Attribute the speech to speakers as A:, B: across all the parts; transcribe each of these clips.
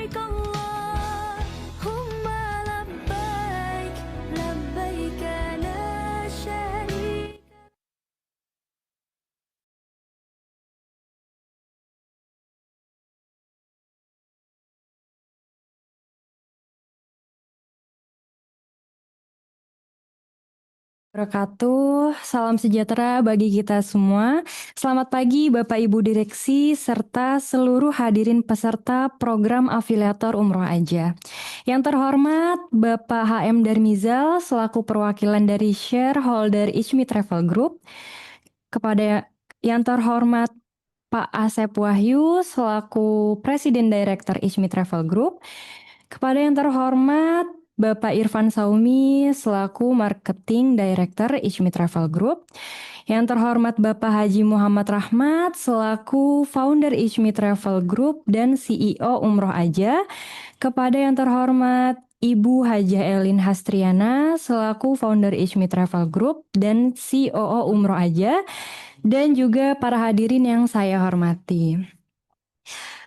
A: لبيك اللهم لبيك لبيك لا شريك.
B: Wabarakatuh. Salam sejahtera bagi kita semua. Selamat pagi Bapak Ibu Direksi serta seluruh hadirin peserta program afiliator Umroh Aja. Yang terhormat Bapak HM Darmizal selaku perwakilan dari shareholder Ichmi Travel Group. Kepada yang terhormat Pak Asep Wahyu selaku Presiden Director Ichmi Travel Group. Kepada yang terhormat Bapak Irfan Saumi selaku Marketing Director Ichmi Travel Group. Yang terhormat Bapak Haji Muhammad Rahmat selaku Founder Ichmi Travel Group dan CEO Umroh Aja. Kepada yang terhormat Ibu Hajah Elin Hastriana selaku Founder Ichmi Travel Group dan COO Umroh Aja. Dan juga para hadirin yang saya hormati.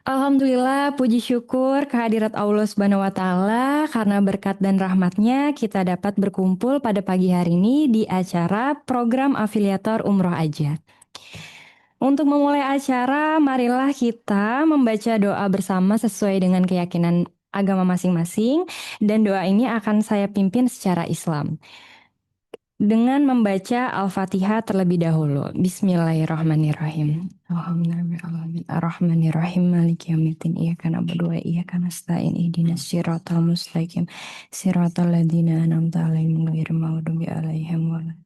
B: Alhamdulillah, puji syukur kehadirat Allah Subhanahu wa Ta'ala, karena berkat dan rahmatnya kita dapat berkumpul pada pagi hari ini di acara program afiliator Umroh Aja. Untuk memulai acara, marilah kita membaca doa bersama sesuai dengan keyakinan agama masing-masing, dan doa ini akan saya pimpin secara Islam. Dengan membaca Al-Fatihah terlebih dahulu. Bismillahirrahmanirrahim. Alhamdulillahirrahmanirrahim. Ar-Rahmanirrahim. Maliki yaumiddin. Iyyaka na'budu wa iyyaka nasta'in. Ihdinas siratal mustaqim. Siratal ladzina an'amta 'alaihim ghairil maghdubi 'alaihim waladdallin.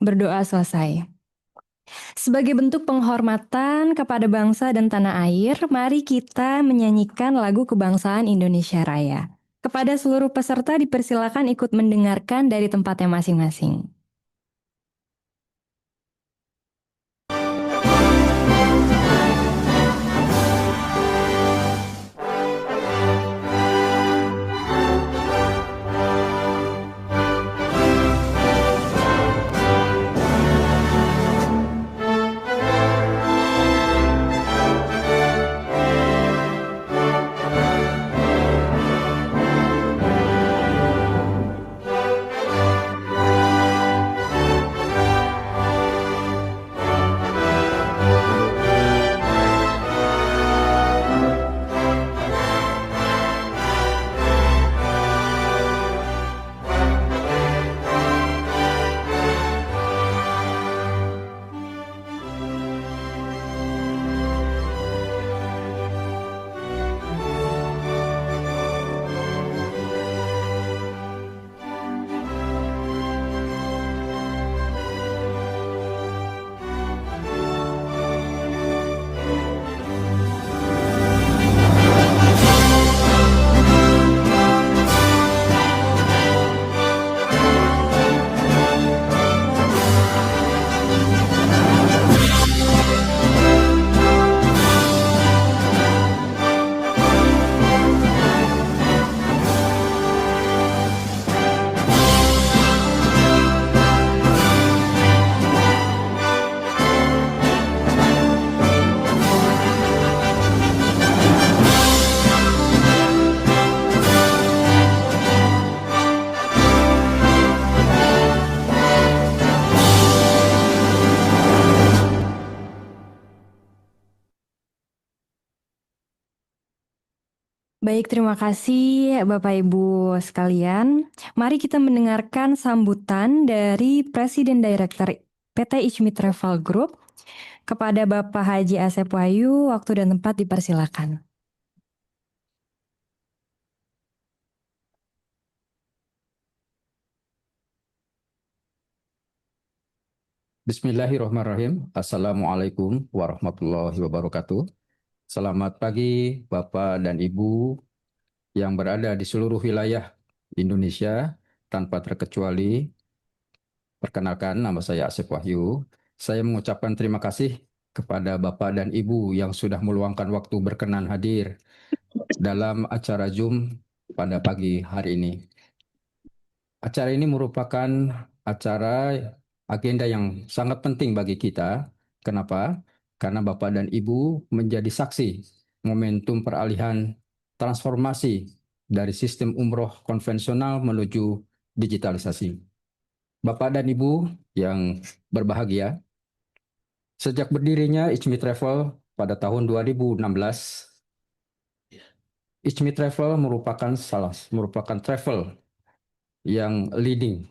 B: Berdoa selesai. Sebagai bentuk penghormatan kepada bangsa dan tanah air, mari kita menyanyikan lagu kebangsaan Indonesia Raya. Kepada seluruh peserta dipersilakan ikut mendengarkan dari tempatnya masing-masing. Baik, terima kasih Bapak Ibu sekalian. Mari kita mendengarkan sambutan dari Presiden Director PT Ichmi Travel Group kepada Bapak Haji Asep Wahyu. Waktu dan tempat dipersilakan.
C: Bismillahirrahmanirrahim. Assalamualaikum warahmatullahi wabarakatuh. Selamat pagi Bapak dan Ibu yang berada di seluruh wilayah Indonesia tanpa terkecuali. Perkenalkan, nama saya Asep Wahyu. Saya mengucapkan terima kasih kepada Bapak dan Ibu yang sudah meluangkan waktu berkenan hadir dalam acara Zoom pada pagi hari ini. Acara ini merupakan acara agenda yang sangat penting bagi kita. Kenapa? Karena Bapak dan Ibu menjadi saksi momentum peralihan transformasi dari sistem umroh konvensional menuju digitalisasi. Bapak dan Ibu yang berbahagia, sejak berdirinya Ijmi Travel pada tahun 2016, Ijmi Travel merupakan travel yang leading,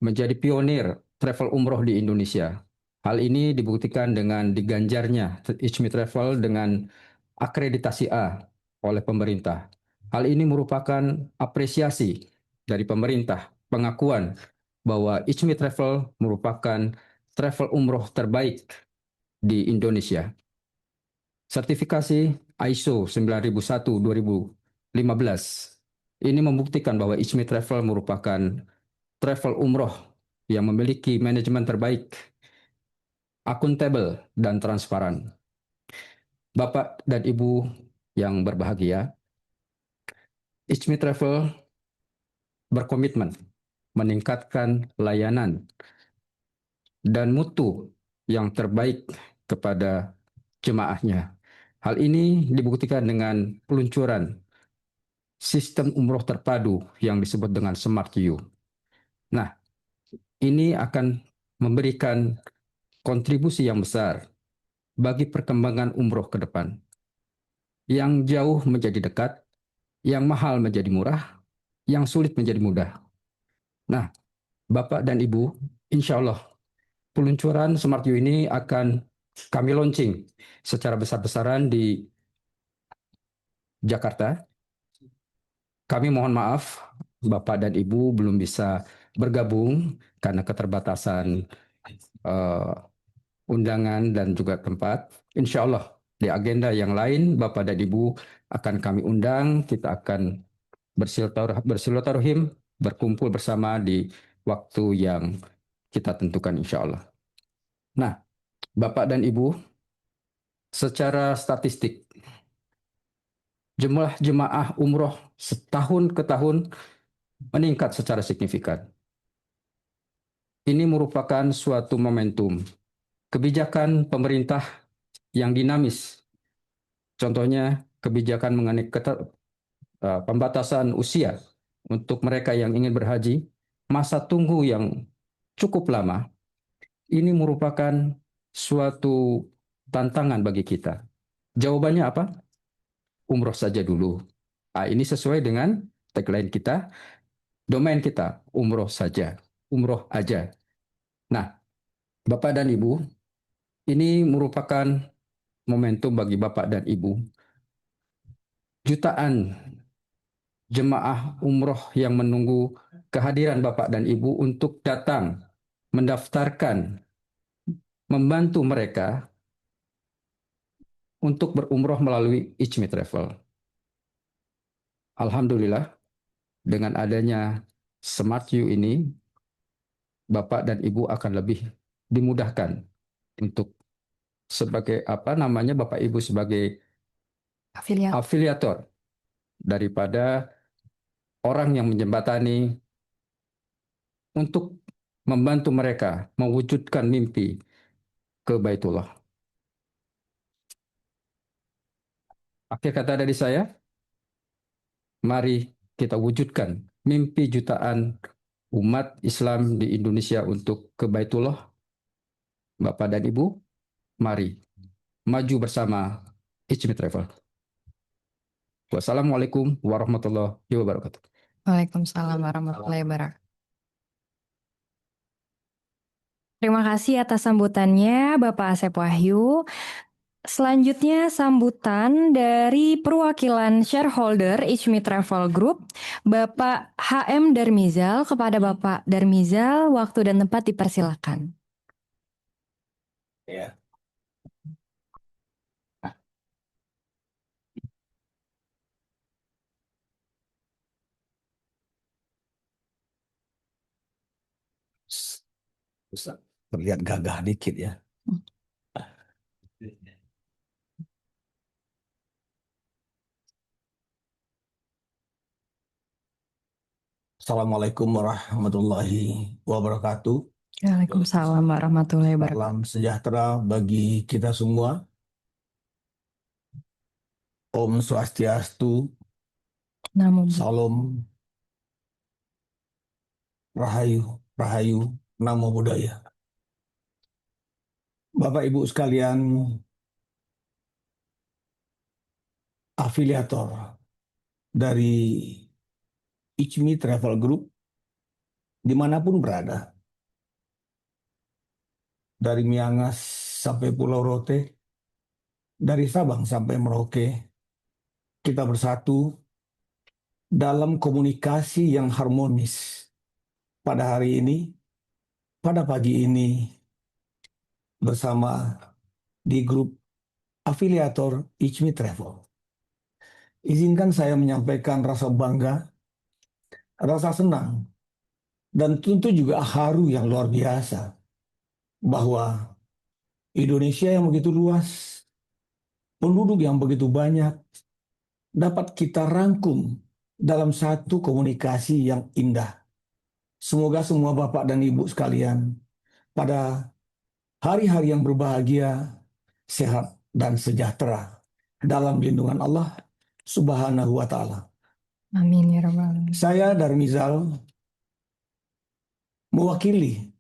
C: menjadi pionir travel umroh di Indonesia. Hal ini dibuktikan dengan diganjarnya Ijmi Travel dengan akreditasi A oleh pemerintah. Hal ini merupakan apresiasi dari pemerintah, pengakuan bahwa Ijmi Travel merupakan travel umroh terbaik di Indonesia. Sertifikasi ISO 9001-2015 ini membuktikan bahwa Ijmi Travel merupakan travel umroh yang memiliki manajemen terbaik, akuntabel, dan transparan. Bapak dan Ibu yang berbahagia, Ijmi Travel berkomitmen meningkatkan layanan dan mutu yang terbaik kepada jemaahnya. Hal ini dibuktikan dengan peluncuran sistem umroh terpadu yang disebut dengan Smart U. Nah, ini akan memberikan kontribusi yang besar bagi perkembangan umroh ke depan. Yang jauh menjadi dekat, yang mahal menjadi murah, yang sulit menjadi mudah. Nah, Bapak dan Ibu, insya Allah peluncuran Smart U ini akan kami launching secara besar-besaran di Jakarta. Kami mohon maaf, Bapak dan Ibu belum bisa bergabung karena keterbatasan undangan dan juga tempat. Insya Allah di agenda yang lain Bapak dan Ibu akan kami undang, kita akan bersilaturahim, berkumpul bersama di waktu yang kita tentukan insya Allah. Nah, Bapak dan Ibu, secara statistik, jumlah jemaah umroh setahun ke tahun meningkat secara signifikan. Ini merupakan suatu momentum kebijakan pemerintah yang dinamis. Contohnya kebijakan mengenai pembatasan usia untuk mereka yang ingin berhaji, masa tunggu yang cukup lama, ini merupakan suatu tantangan bagi kita. Jawabannya apa? Umroh saja dulu. Ini sesuai dengan tagline kita, domain kita, umroh saja, umroh aja. Nah, Bapak dan Ibu, ini merupakan momentum bagi Bapak dan Ibu. Jutaan jemaah umroh yang menunggu kehadiran Bapak dan Ibu untuk datang mendaftarkan, membantu mereka untuk berumroh melalui Ijmi Travel. Alhamdulillah, dengan adanya Smart U ini, Bapak dan Ibu akan lebih dimudahkan untuk sebagai Bapak Ibu sebagai afiliator daripada orang yang menjembatani untuk membantu mereka mewujudkan mimpi ke Baitullah. Akhir kata dari saya, mari kita wujudkan mimpi jutaan umat Islam di Indonesia untuk ke Baitullah. Bapak dan Ibu, mari maju bersama Ijmi Travel. Wassalamualaikum warahmatullahi wabarakatuh.
B: Waalaikumsalam warahmatullahi wabarakatuh. Terima kasih atas sambutannya Bapak Asep Wahyu. Selanjutnya sambutan dari perwakilan shareholder Ijmi Travel Group, Bapak HM Darmizal. Kepada Bapak Darmizal, waktu dan tempat dipersilakan.
D: Ya. Terlihat gagah dikit ya. Assalamualaikum warahmatullahi wabarakatuh.
B: Waalaikumsalam warahmatullahi wabarakatuh.
D: Salam sejahtera bagi kita semua. Om Swastiastu,
B: Namo
D: Salam, Rahayu, Rahayu, Namo Buddhaya. Bapak Ibu sekalian, afiliator dari Ichmi Travel Group, dimanapun berada, dari Miangas sampai Pulau Rote, dari Sabang sampai Merauke, kita bersatu dalam komunikasi yang harmonis pada hari ini, pada pagi ini, bersama di grup afiliator Ichmi Travel. Izinkan saya menyampaikan rasa bangga, rasa senang, dan tentu juga haru yang luar biasa bahwa Indonesia yang begitu luas, penduduk yang begitu banyak, dapat kita rangkum dalam satu komunikasi yang indah. Semoga semua Bapak dan Ibu sekalian pada hari-hari yang berbahagia, sehat, dan sejahtera dalam lindungan Allah Subhanahu wa Ta'ala.
B: Amin ya Rabbal Alamin.
D: Saya Darmizal mewakili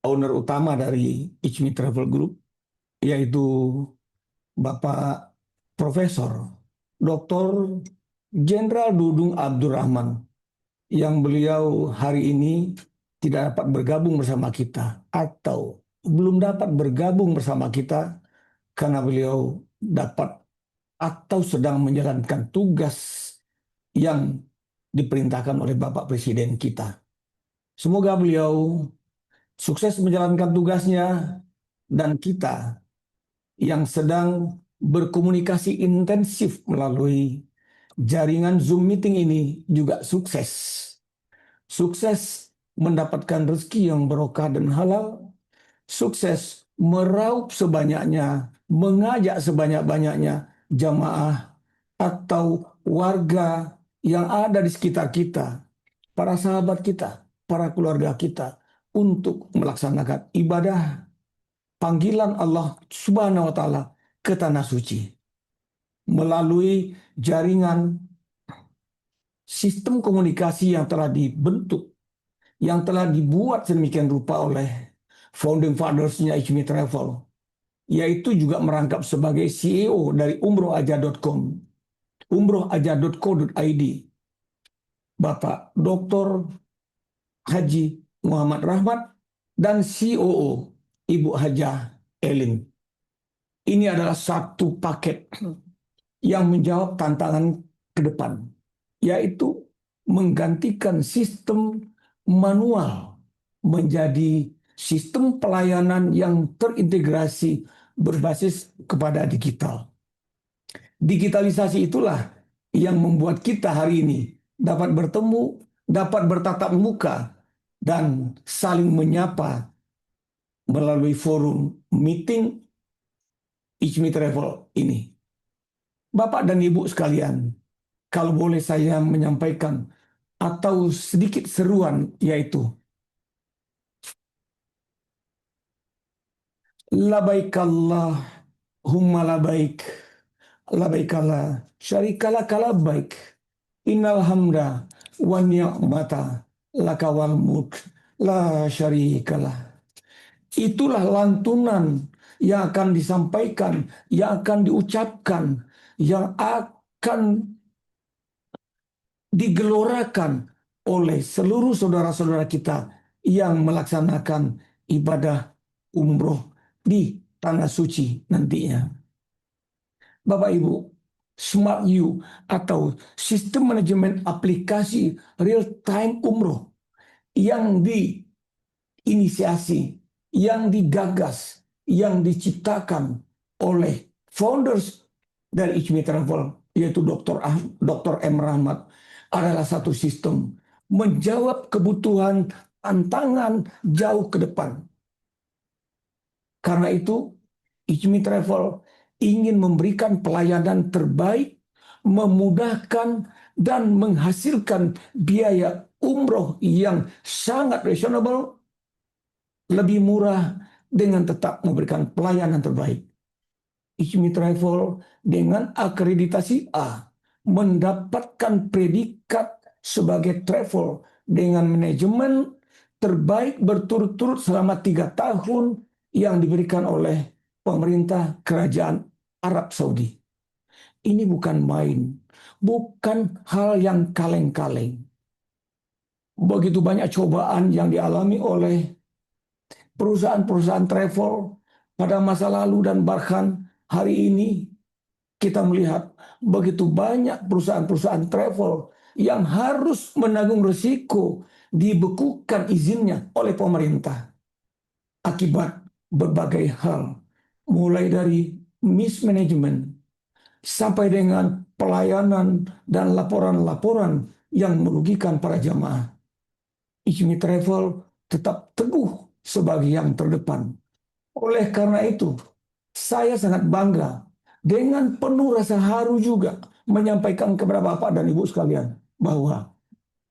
D: owner utama dari Ichmi Travel Group, yaitu Bapak Profesor Dr. Jenderal Dudung Abdurrahman, yang beliau hari ini tidak dapat bergabung bersama kita atau belum dapat bergabung bersama kita karena beliau dapat atau sedang menjalankan tugas yang diperintahkan oleh Bapak Presiden kita. Semoga beliau sukses menjalankan tugasnya dan kita yang sedang berkomunikasi intensif melalui jaringan Zoom meeting ini juga sukses. Sukses mendapatkan rezeki yang berkah dan halal. Sukses meraup sebanyaknya, mengajak sebanyak-banyaknya jamaah atau warga yang ada di sekitar kita, para sahabat kita, para keluarga kita, untuk melaksanakan ibadah panggilan Allah Subhanahu wa Ta'ala ke tanah suci melalui jaringan sistem komunikasi yang telah dibentuk, yang telah dibuat sedemikian rupa oleh founding fathers-nya Ichmi Travel, yaitu juga merangkap sebagai CEO dari umrohaja.com, umrohaja.co.id, Bapak Dr. Haji Muhammad Rahmat, dan COO Ibu Hajah Elin. Ini adalah satu paket yang menjawab tantangan ke depan, yaitu menggantikan sistem manual menjadi sistem pelayanan yang terintegrasi berbasis kepada digital. Digitalisasi itulah yang membuat kita hari ini dapat bertemu, dapat bertatap muka, dan saling menyapa melalui forum meeting Ichmi Travel ini. Bapak dan Ibu sekalian, kalau boleh saya menyampaikan atau sedikit seruan, yaitu labaik Allahumma labaik, labaik Allah syarikalah kalabaik, innal hamda wa ni'mata lakawal mulk la syarikalah. Itulah lantunan yang akan disampaikan, yang akan diucapkan, yang akan digelorakan oleh seluruh saudara-saudara kita yang melaksanakan ibadah umroh di tanah suci nantinya. Bapak Ibu, Smart U atau sistem manajemen aplikasi real time umroh yang diinisiasi, yang digagas, yang diciptakan oleh founders dari Ichmi Travel, yaitu Dr. M. Rahmat, adalah satu sistem menjawab kebutuhan tantangan jauh ke depan. Karena itu, Ichmi Travel ingin memberikan pelayanan terbaik, memudahkan dan menghasilkan biaya umroh yang sangat reasonable, lebih murah, dengan tetap memberikan pelayanan terbaik. Ichmi Travel dengan akreditasi A mendapatkan predikat sebagai travel dengan manajemen terbaik berturut-turut selama 3 tahun yang diberikan oleh pemerintah Kerajaan Arab Saudi. Ini bukan main, bukan hal yang kaleng-kaleng. Begitu banyak cobaan yang dialami oleh perusahaan-perusahaan travel pada masa lalu dan bahkan hari ini kita melihat begitu banyak perusahaan-perusahaan travel yang harus menanggung risiko dibekukan izinnya oleh pemerintah akibat berbagai hal, mulai dari mismanagement sampai dengan pelayanan dan laporan-laporan yang merugikan para jamaah. Ichmi Travel tetap teguh sebagai yang terdepan. Oleh karena itu, saya sangat bangga dengan penuh rasa haru juga menyampaikan kepada Bapak dan Ibu sekalian bahwa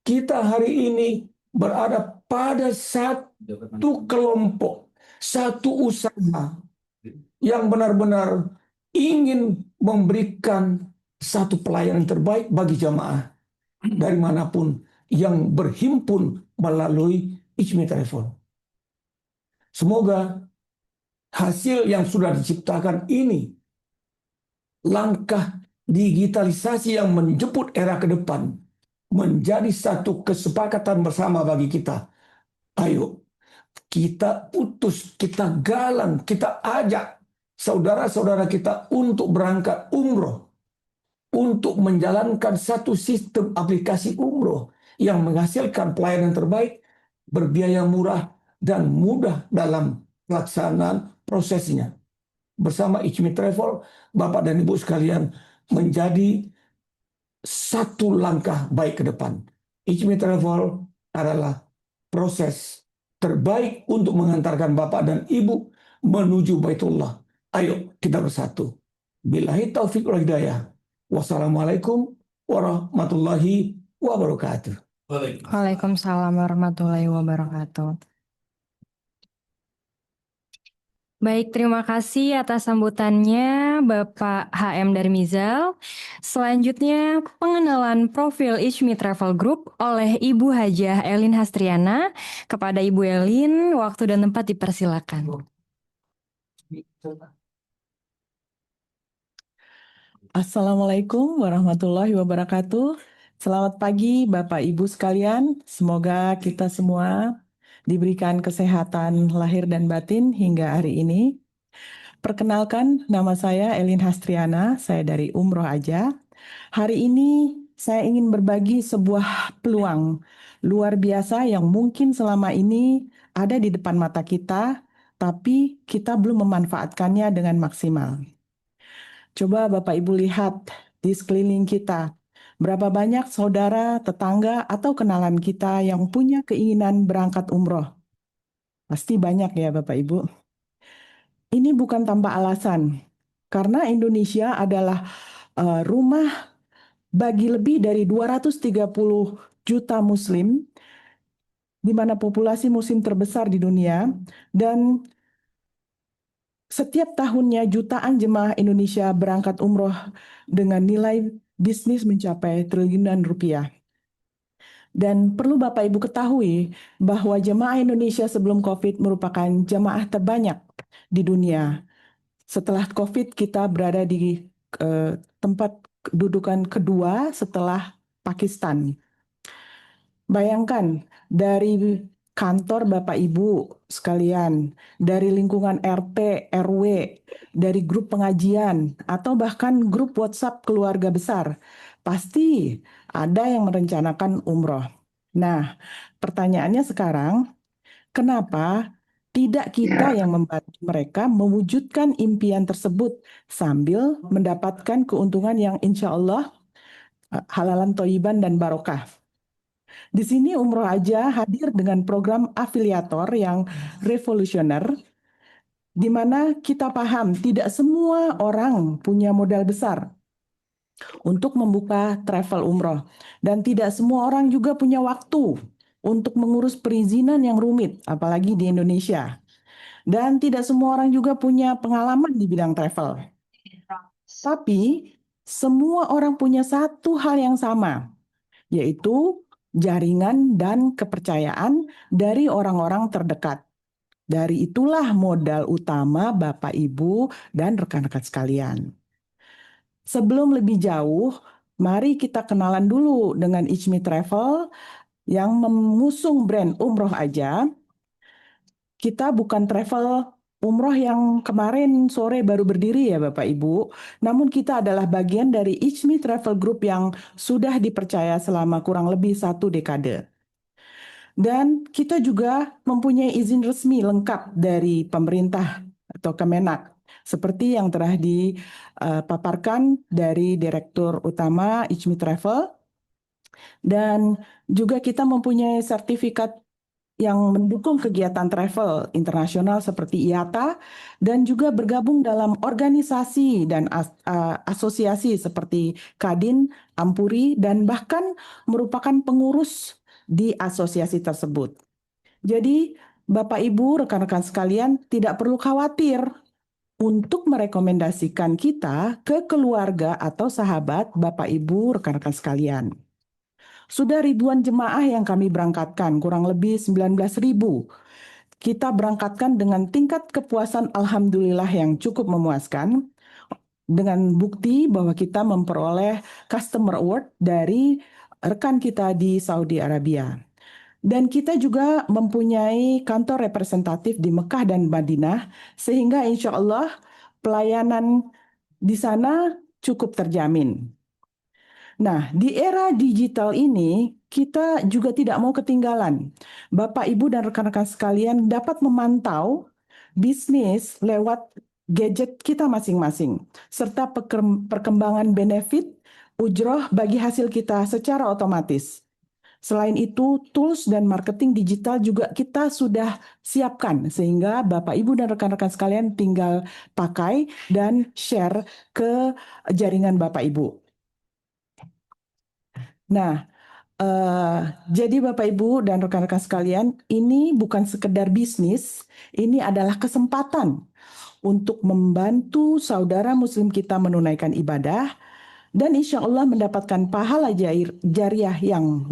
D: kita hari ini berada pada satu kelompok, satu usaha yang benar-benar ingin memberikan satu pelayanan terbaik bagi jamaah dari manapun yang berhimpun melalui Ichmi Travel. Semoga hasil yang sudah diciptakan ini, langkah digitalisasi yang menjemput era ke depan, menjadi satu kesepakatan bersama bagi kita. Ayo, kita utus, kita galang, kita ajak saudara-saudara kita untuk berangkat umroh, untuk menjalankan satu sistem aplikasi umroh yang menghasilkan pelayanan terbaik, berbiaya murah, dan mudah dalam pelaksanaan prosesnya. Bersama Ichmi Travel, Bapak dan Ibu sekalian, menjadi satu langkah baik ke depan. Ichmi Travel adalah proses terbaik untuk mengantarkan Bapak dan Ibu menuju Baitullah. Ayo kita bersatu. Billahi taufiq wal hidayah. Wassalamualaikum warahmatullahi wabarakatuh.
B: Waalaikumsalam warahmatullahi wabarakatuh. Baik, terima kasih atas sambutannya Bapak HM Darmizal. Selanjutnya, pengenalan profil Ichmi Travel Group oleh Ibu Hajah Elin Hastriana. Kepada Ibu Elin, waktu dan tempat dipersilakan.
E: Assalamualaikum warahmatullahi wabarakatuh. Selamat pagi Bapak Ibu sekalian. Semoga kita semua diberikan kesehatan lahir dan batin hingga hari ini. Perkenalkan, nama saya Elin Hastriana, saya dari Umroh Aja. Hari ini saya ingin berbagi sebuah peluang luar biasa yang mungkin selama ini ada di depan mata kita, tapi kita belum memanfaatkannya dengan maksimal. Coba Bapak Ibu lihat di sekeliling kita, berapa banyak saudara, tetangga, atau kenalan kita yang punya keinginan berangkat umroh. Pasti banyak ya Bapak Ibu. Ini bukan tanpa alasan, karena Indonesia adalah rumah bagi lebih dari 230 juta muslim, di mana populasi muslim terbesar di dunia, dan setiap tahunnya jutaan jemaah Indonesia berangkat umroh dengan nilai bisnis mencapai triliunan rupiah. Dan perlu Bapak Ibu ketahui bahwa jemaah Indonesia sebelum COVID merupakan jemaah terbanyak di dunia. Setelah COVID kita berada di tempat kedudukan kedua setelah Pakistan. Bayangkan dari kantor Bapak Ibu sekalian, dari lingkungan RT, RW, dari grup pengajian, atau bahkan grup WhatsApp keluarga besar, pasti ada yang merencanakan umroh. Nah, pertanyaannya sekarang, kenapa tidak kita yang membantu mereka mewujudkan impian tersebut sambil mendapatkan keuntungan yang insya Allah halalan thayyiban dan barokah? Di sini Umroh Aja hadir dengan program afiliator yang revolusioner, di mana kita paham tidak semua orang punya modal besar untuk membuka travel umroh. Dan tidak semua orang juga punya waktu untuk mengurus perizinan yang rumit, apalagi di Indonesia. Dan tidak semua orang juga punya pengalaman di bidang travel. Tapi semua orang punya satu hal yang sama, yaitu jaringan dan kepercayaan dari orang-orang terdekat. Dari itulah modal utama Bapak, Ibu, dan rekan-rekan sekalian. Sebelum lebih jauh, mari kita kenalan dulu dengan Ijmi Travel yang mengusung brand Umroh Aja. Kita bukan travel umroh yang kemarin sore baru berdiri ya Bapak Ibu, namun kita adalah bagian dari Ijmi Travel Group yang sudah dipercaya selama kurang lebih 1 dekade. Dan kita juga mempunyai izin resmi lengkap dari pemerintah atau Kemenak, seperti yang telah dipaparkan dari Direktur Utama Ijmi Travel. Dan juga kita mempunyai sertifikat yang mendukung kegiatan travel internasional seperti IATA dan juga bergabung dalam organisasi dan asosiasi seperti Kadin, Ampuri, dan bahkan merupakan pengurus di asosiasi tersebut. Jadi Bapak Ibu, rekan-rekan sekalian tidak perlu khawatir untuk merekomendasikan kita ke keluarga atau sahabat Bapak Ibu, rekan-rekan sekalian. Sudah ribuan jemaah yang kami berangkatkan, kurang lebih 19.000. Kita berangkatkan dengan tingkat kepuasan alhamdulillah yang cukup memuaskan, dengan bukti bahwa kita memperoleh Customer Award dari rekan kita di Saudi Arabia. Dan kita juga mempunyai kantor representatif di Mekah dan Madinah, sehingga insya Allah pelayanan di sana cukup terjamin. Nah, di era digital ini, kita juga tidak mau ketinggalan. Bapak, Ibu, dan rekan-rekan sekalian dapat memantau bisnis lewat gadget kita masing-masing, serta perkembangan benefit ujroh bagi hasil kita secara otomatis. Selain itu, tools dan marketing digital juga kita sudah siapkan, sehingga Bapak, Ibu, dan rekan-rekan sekalian tinggal pakai dan share ke jaringan Bapak, Ibu. Nah, jadi Bapak Ibu dan rekan-rekan sekalian, ini bukan sekedar bisnis, ini adalah kesempatan untuk membantu saudara muslim kita menunaikan ibadah dan insya Allah mendapatkan pahala jariah yang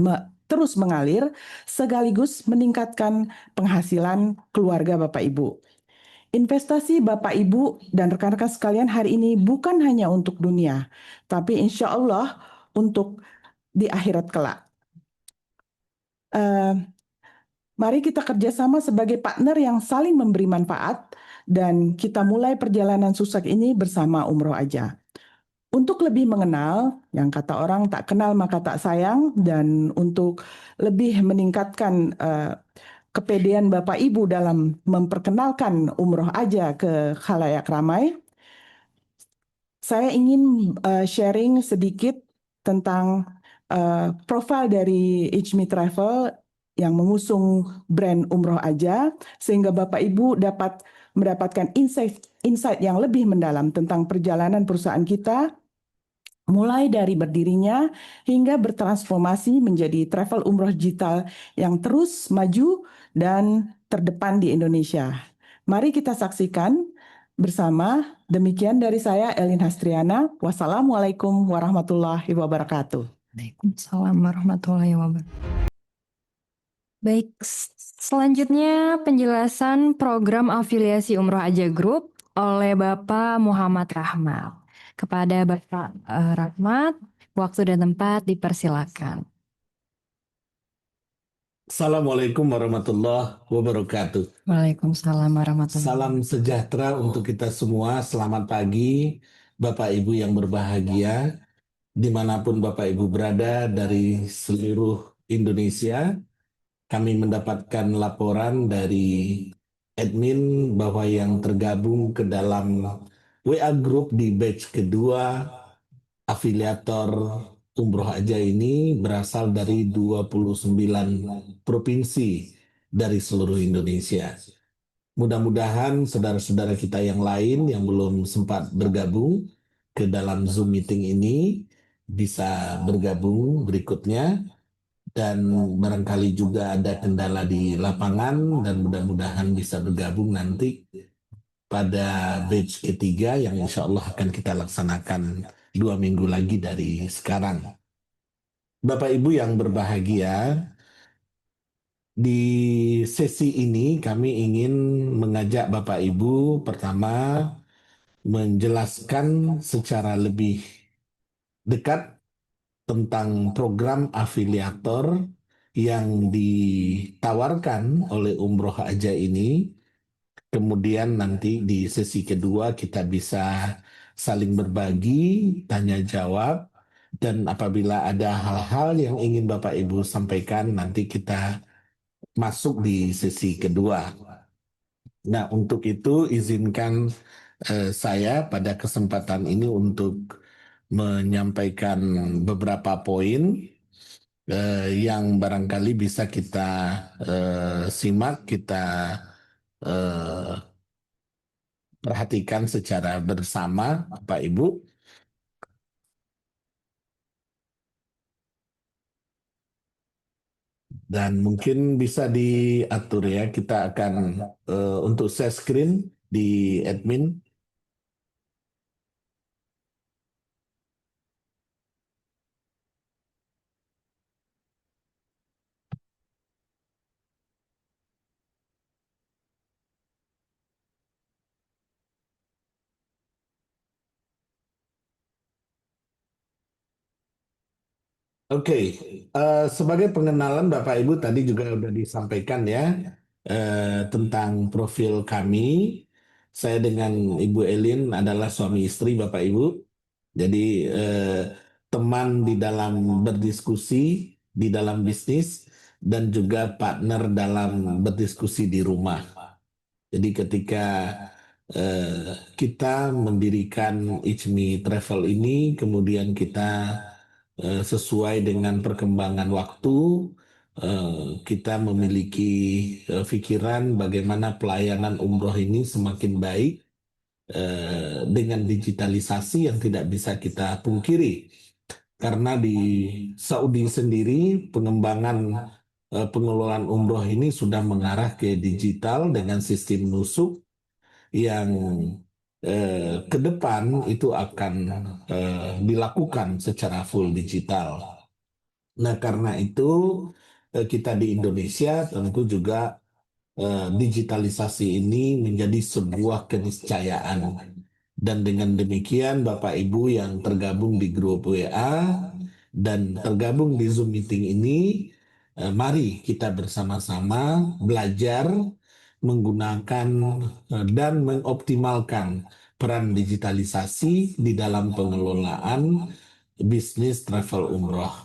E: terus mengalir sekaligus meningkatkan penghasilan keluarga Bapak Ibu. Investasi Bapak Ibu dan rekan-rekan sekalian hari ini bukan hanya untuk dunia, tapi insya Allah untuk di akhirat kelak. Mari kita kerjasama sebagai partner yang saling memberi manfaat dan kita mulai perjalanan sukses ini bersama Umroh Aja. Untuk lebih mengenal, yang kata orang tak kenal maka tak sayang, dan untuk lebih meningkatkan kepedean Bapak Ibu dalam memperkenalkan Umroh Aja ke khalayak ramai, saya ingin sharing sedikit tentang profil dari Ijmi Travel yang mengusung brand Umroh Aja, sehingga Bapak Ibu dapat mendapatkan insight yang lebih mendalam tentang perjalanan perusahaan kita, mulai dari berdirinya hingga bertransformasi menjadi travel umroh digital yang terus maju dan terdepan di Indonesia. Mari kita saksikan bersama. Demikian dari saya, Elin Hastriana. Wassalamualaikum warahmatullahi wabarakatuh.
B: Waalaikumsalam warahmatullahi wabarakatuh. Baik, selanjutnya penjelasan program afiliasi Umroh Aja Group oleh Bapak Muhammad Rahmat. Kepada Bapak Rahmat, waktu dan tempat dipersilakan.
F: Assalamualaikum warahmatullahi wabarakatuh.
B: Waalaikumsalam warahmatullahi
F: Salam sejahtera untuk kita semua. Selamat pagi, Bapak Ibu yang berbahagia, dimanapun Bapak Ibu berada dari seluruh Indonesia. Kami mendapatkan laporan dari admin bahwa yang tergabung ke dalam WA Group di batch kedua afiliator Umroh Aja ini berasal dari 29 provinsi dari seluruh Indonesia. Mudah-mudahan saudara-saudara kita yang lain yang belum sempat bergabung ke dalam Zoom meeting ini bisa bergabung berikutnya, dan barangkali juga ada kendala di lapangan dan mudah-mudahan bisa bergabung nanti pada batch ketiga yang insya Allah akan kita laksanakan 2 minggu lagi dari sekarang. Bapak Ibu yang berbahagia, di sesi ini kami ingin mengajak Bapak Ibu pertama menjelaskan secara lebih dekat tentang program afiliator yang ditawarkan oleh Umroh Aja ini. Kemudian nanti di sesi kedua kita bisa saling berbagi, tanya jawab, dan apabila ada hal-hal yang ingin Bapak Ibu sampaikan, nanti kita masuk di sesi kedua. Nah, untuk itu izinkan saya pada kesempatan ini untuk menyampaikan beberapa poin yang barangkali bisa kita simak, kita eh, perhatikan secara bersama, Bapak Ibu. Dan mungkin bisa diatur ya, kita akan untuk share screen di admin. Oke, sebagai pengenalan Bapak Ibu tadi juga sudah disampaikan ya tentang profil kami. Saya dengan Ibu Elin adalah suami istri Bapak Ibu. Jadi teman di dalam berdiskusi, di dalam bisnis, dan juga partner dalam berdiskusi di rumah. Jadi ketika kita mendirikan Ijmi Travel ini, kemudian kita sesuai dengan perkembangan waktu, kita memiliki pikiran bagaimana pelayanan umroh ini semakin baik dengan digitalisasi yang tidak bisa kita pungkiri. Karena di Saudi sendiri pengembangan pengelolaan umroh ini sudah mengarah ke digital dengan sistem nusuk yang ke depan itu akan dilakukan secara full digital. Nah, karena itu kita di Indonesia tentu juga digitalisasi ini menjadi sebuah keniscayaan. Dan dengan demikian Bapak Ibu yang tergabung di grup WA dan tergabung di Zoom meeting ini, mari kita bersama-sama belajar menggunakan dan mengoptimalkan peran digitalisasi di dalam pengelolaan bisnis travel umroh.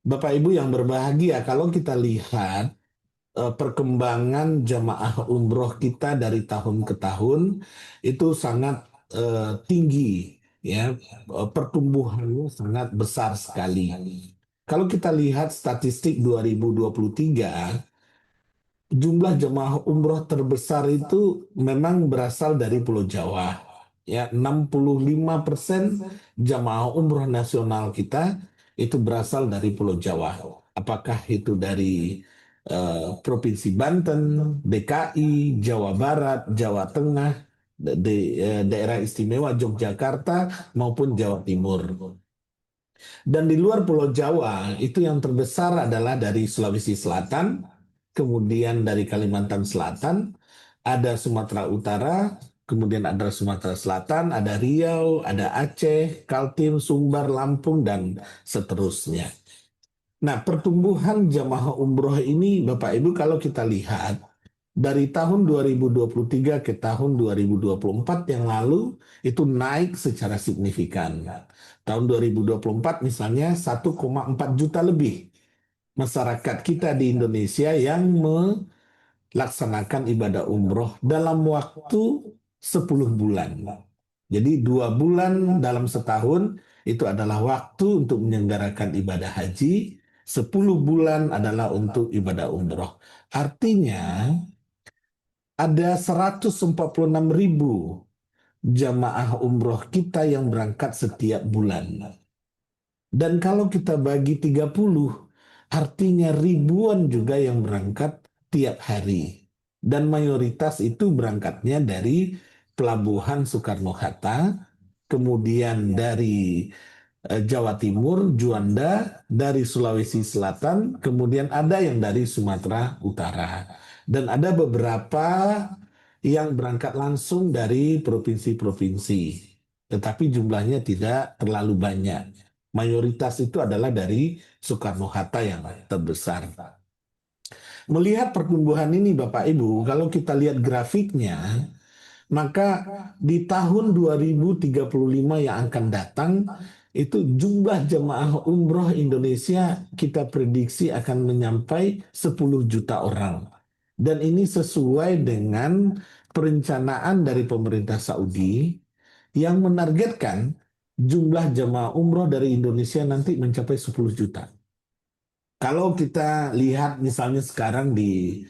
F: Bapak Ibu yang berbahagia, kalau kita lihat perkembangan jamaah umroh kita dari tahun ke tahun itu sangat tinggi, ya, pertumbuhannya sangat besar sekali. Kalau kita lihat statistik 2023, jumlah jemaah umroh terbesar itu memang berasal dari Pulau Jawa. Ya, 65% jemaah umroh nasional kita itu berasal dari Pulau Jawa. Apakah itu dari Provinsi Banten, DKI, Jawa Barat, Jawa Tengah, daerah istimewa Yogyakarta maupun Jawa Timur. Dan di luar Pulau Jawa itu yang terbesar adalah dari Sulawesi Selatan, kemudian dari Kalimantan Selatan, ada Sumatera Utara, kemudian ada Sumatera Selatan, ada Riau, ada Aceh, Kaltim, Sumbar, Lampung, dan seterusnya. Nah, pertumbuhan jamaah umroh ini Bapak Ibu kalau kita lihat dari tahun 2023 ke tahun 2024 yang lalu itu naik secara signifikan. Tahun 2024 misalnya 1,4 juta lebih masyarakat kita di Indonesia yang melaksanakan ibadah umroh dalam waktu 10 bulan. Jadi 2 bulan dalam setahun itu adalah waktu untuk menyelenggarakan ibadah haji, 10 bulan adalah untuk ibadah umroh. Artinya ada 146.000 jamaah umroh kita yang berangkat setiap bulan. Dan kalau kita bagi 30, artinya ribuan juga yang berangkat tiap hari. dan mayoritas itu berangkatnya dari Pelabuhan Soekarno-Hatta, kemudian dari Jawa Timur, Juanda, dari Sulawesi Selatan, kemudian ada yang dari Sumatera Utara. Dan ada beberapa yang berangkat langsung dari provinsi-provinsi. Tetapi jumlahnya tidak terlalu banyak. Mayoritas itu adalah dari Soekarno-Hatta yang terbesar. Melihat pertumbuhan ini Bapak Ibu, kalau kita lihat grafiknya, maka di tahun 2035 yang akan datang, itu jumlah jemaah umroh Indonesia kita prediksi akan mencapai 10 juta orang. Dan ini sesuai dengan perencanaan dari pemerintah Saudi yang menargetkan jumlah jemaah umroh dari Indonesia nanti mencapai 10 juta. Kalau kita lihat misalnya sekarang di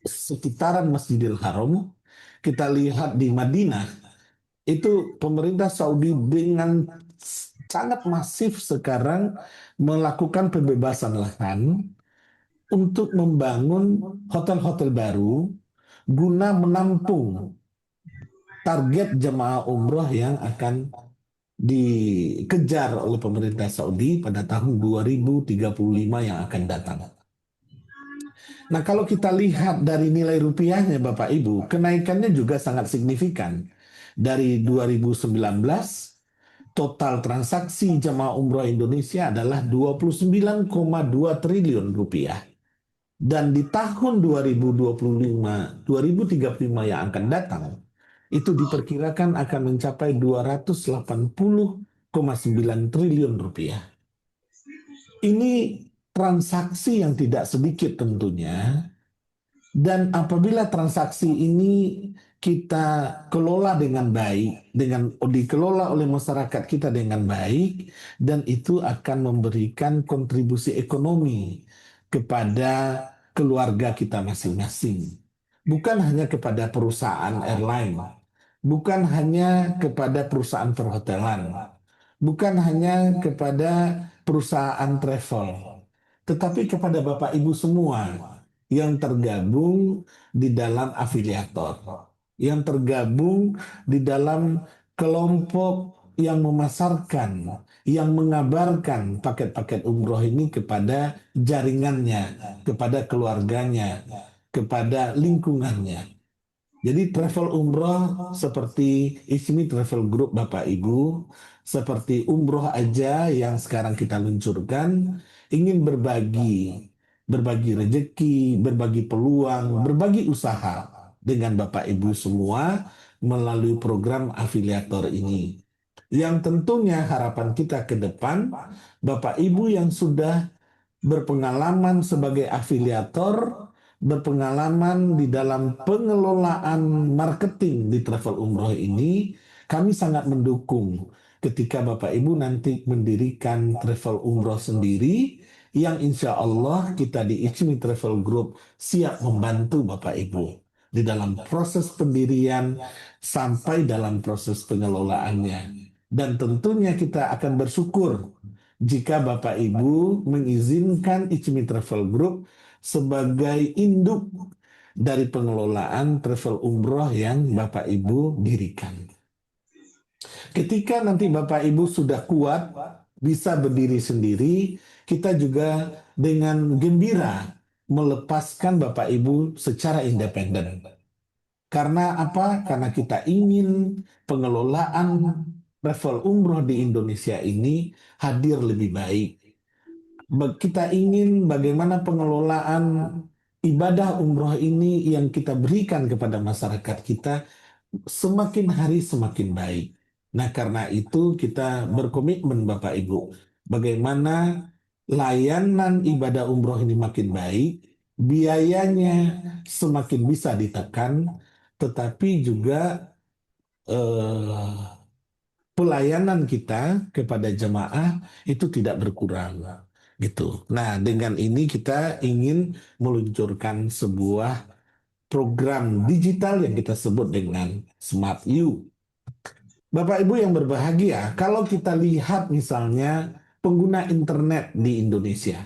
F: sekitaran Masjidil Haram, kita lihat di Madinah, itu pemerintah Saudi dengan sangat masif sekarang melakukan pembebasan lahan untuk membangun hotel-hotel baru guna menampung target jemaah umroh yang akan dikejar oleh pemerintah Saudi pada tahun 2035 yang akan datang. Nah, kalau kita lihat dari nilai rupiahnya Bapak Ibu, kenaikannya juga sangat signifikan. Dari 2019, total transaksi jemaah umroh Indonesia adalah 29,2 triliun rupiah. Dan di tahun 2025, 2035 yang akan datang, itu diperkirakan akan mencapai 280,9 triliun rupiah. Ini transaksi yang tidak sedikit tentunya, dan apabila transaksi ini kita kelola dengan baik, dikelola oleh masyarakat kita dengan baik, dan itu akan memberikan kontribusi ekonomi kepada keluarga kita masing-masing. Bukan hanya kepada perusahaan airline, bukan hanya kepada perusahaan perhotelan, bukan hanya kepada perusahaan travel, tetapi kepada Bapak Ibu semua yang tergabung di dalam afiliator, yang tergabung di dalam kelompok yang memasarkan, yang mengabarkan paket-paket umroh ini kepada jaringannya, kepada keluarganya, kepada lingkungannya. Jadi travel umroh seperti Ismi Travel Group Bapak Ibu, seperti umroh aja yang sekarang kita luncurkan, ingin berbagi rezeki, berbagi peluang, berbagi usaha dengan Bapak Ibu semua melalui program afiliator ini. Yang tentunya harapan kita ke depan, Bapak Ibu yang sudah berpengalaman sebagai afiliator, berpengalaman di dalam pengelolaan marketing di travel umroh ini, kami sangat mendukung ketika Bapak Ibu nanti mendirikan travel umroh sendiri, yang insya Allah kita di Ichmi Travel Group siap membantu Bapak Ibu di dalam proses pendirian sampai dalam proses pengelolaannya. Dan tentunya kita akan bersyukur jika Bapak Ibu mengizinkan Ichmi Travel Group sebagai induk dari pengelolaan travel umroh yang Bapak Ibu dirikan. Ketika nanti Bapak Ibu sudah kuat, bisa berdiri sendiri, kita juga dengan gembira melepaskan Bapak Ibu secara independen. Karena apa? Karena kita ingin pengelolaan travel umroh di Indonesia ini hadir lebih baik. Kita ingin bagaimana pengelolaan ibadah umroh ini yang kita berikan kepada masyarakat kita semakin hari semakin baik. Nah, karena itu kita berkomitmen Bapak Ibu, bagaimana layanan ibadah umroh ini makin baik, biayanya semakin bisa ditekan, tetapi juga pelayanan kita kepada jemaah itu tidak berkurang gitu. Nah, dengan ini kita ingin meluncurkan sebuah program digital yang kita sebut dengan Smart You. Bapak Ibu yang berbahagia, kalau kita lihat misalnya pengguna internet di Indonesia,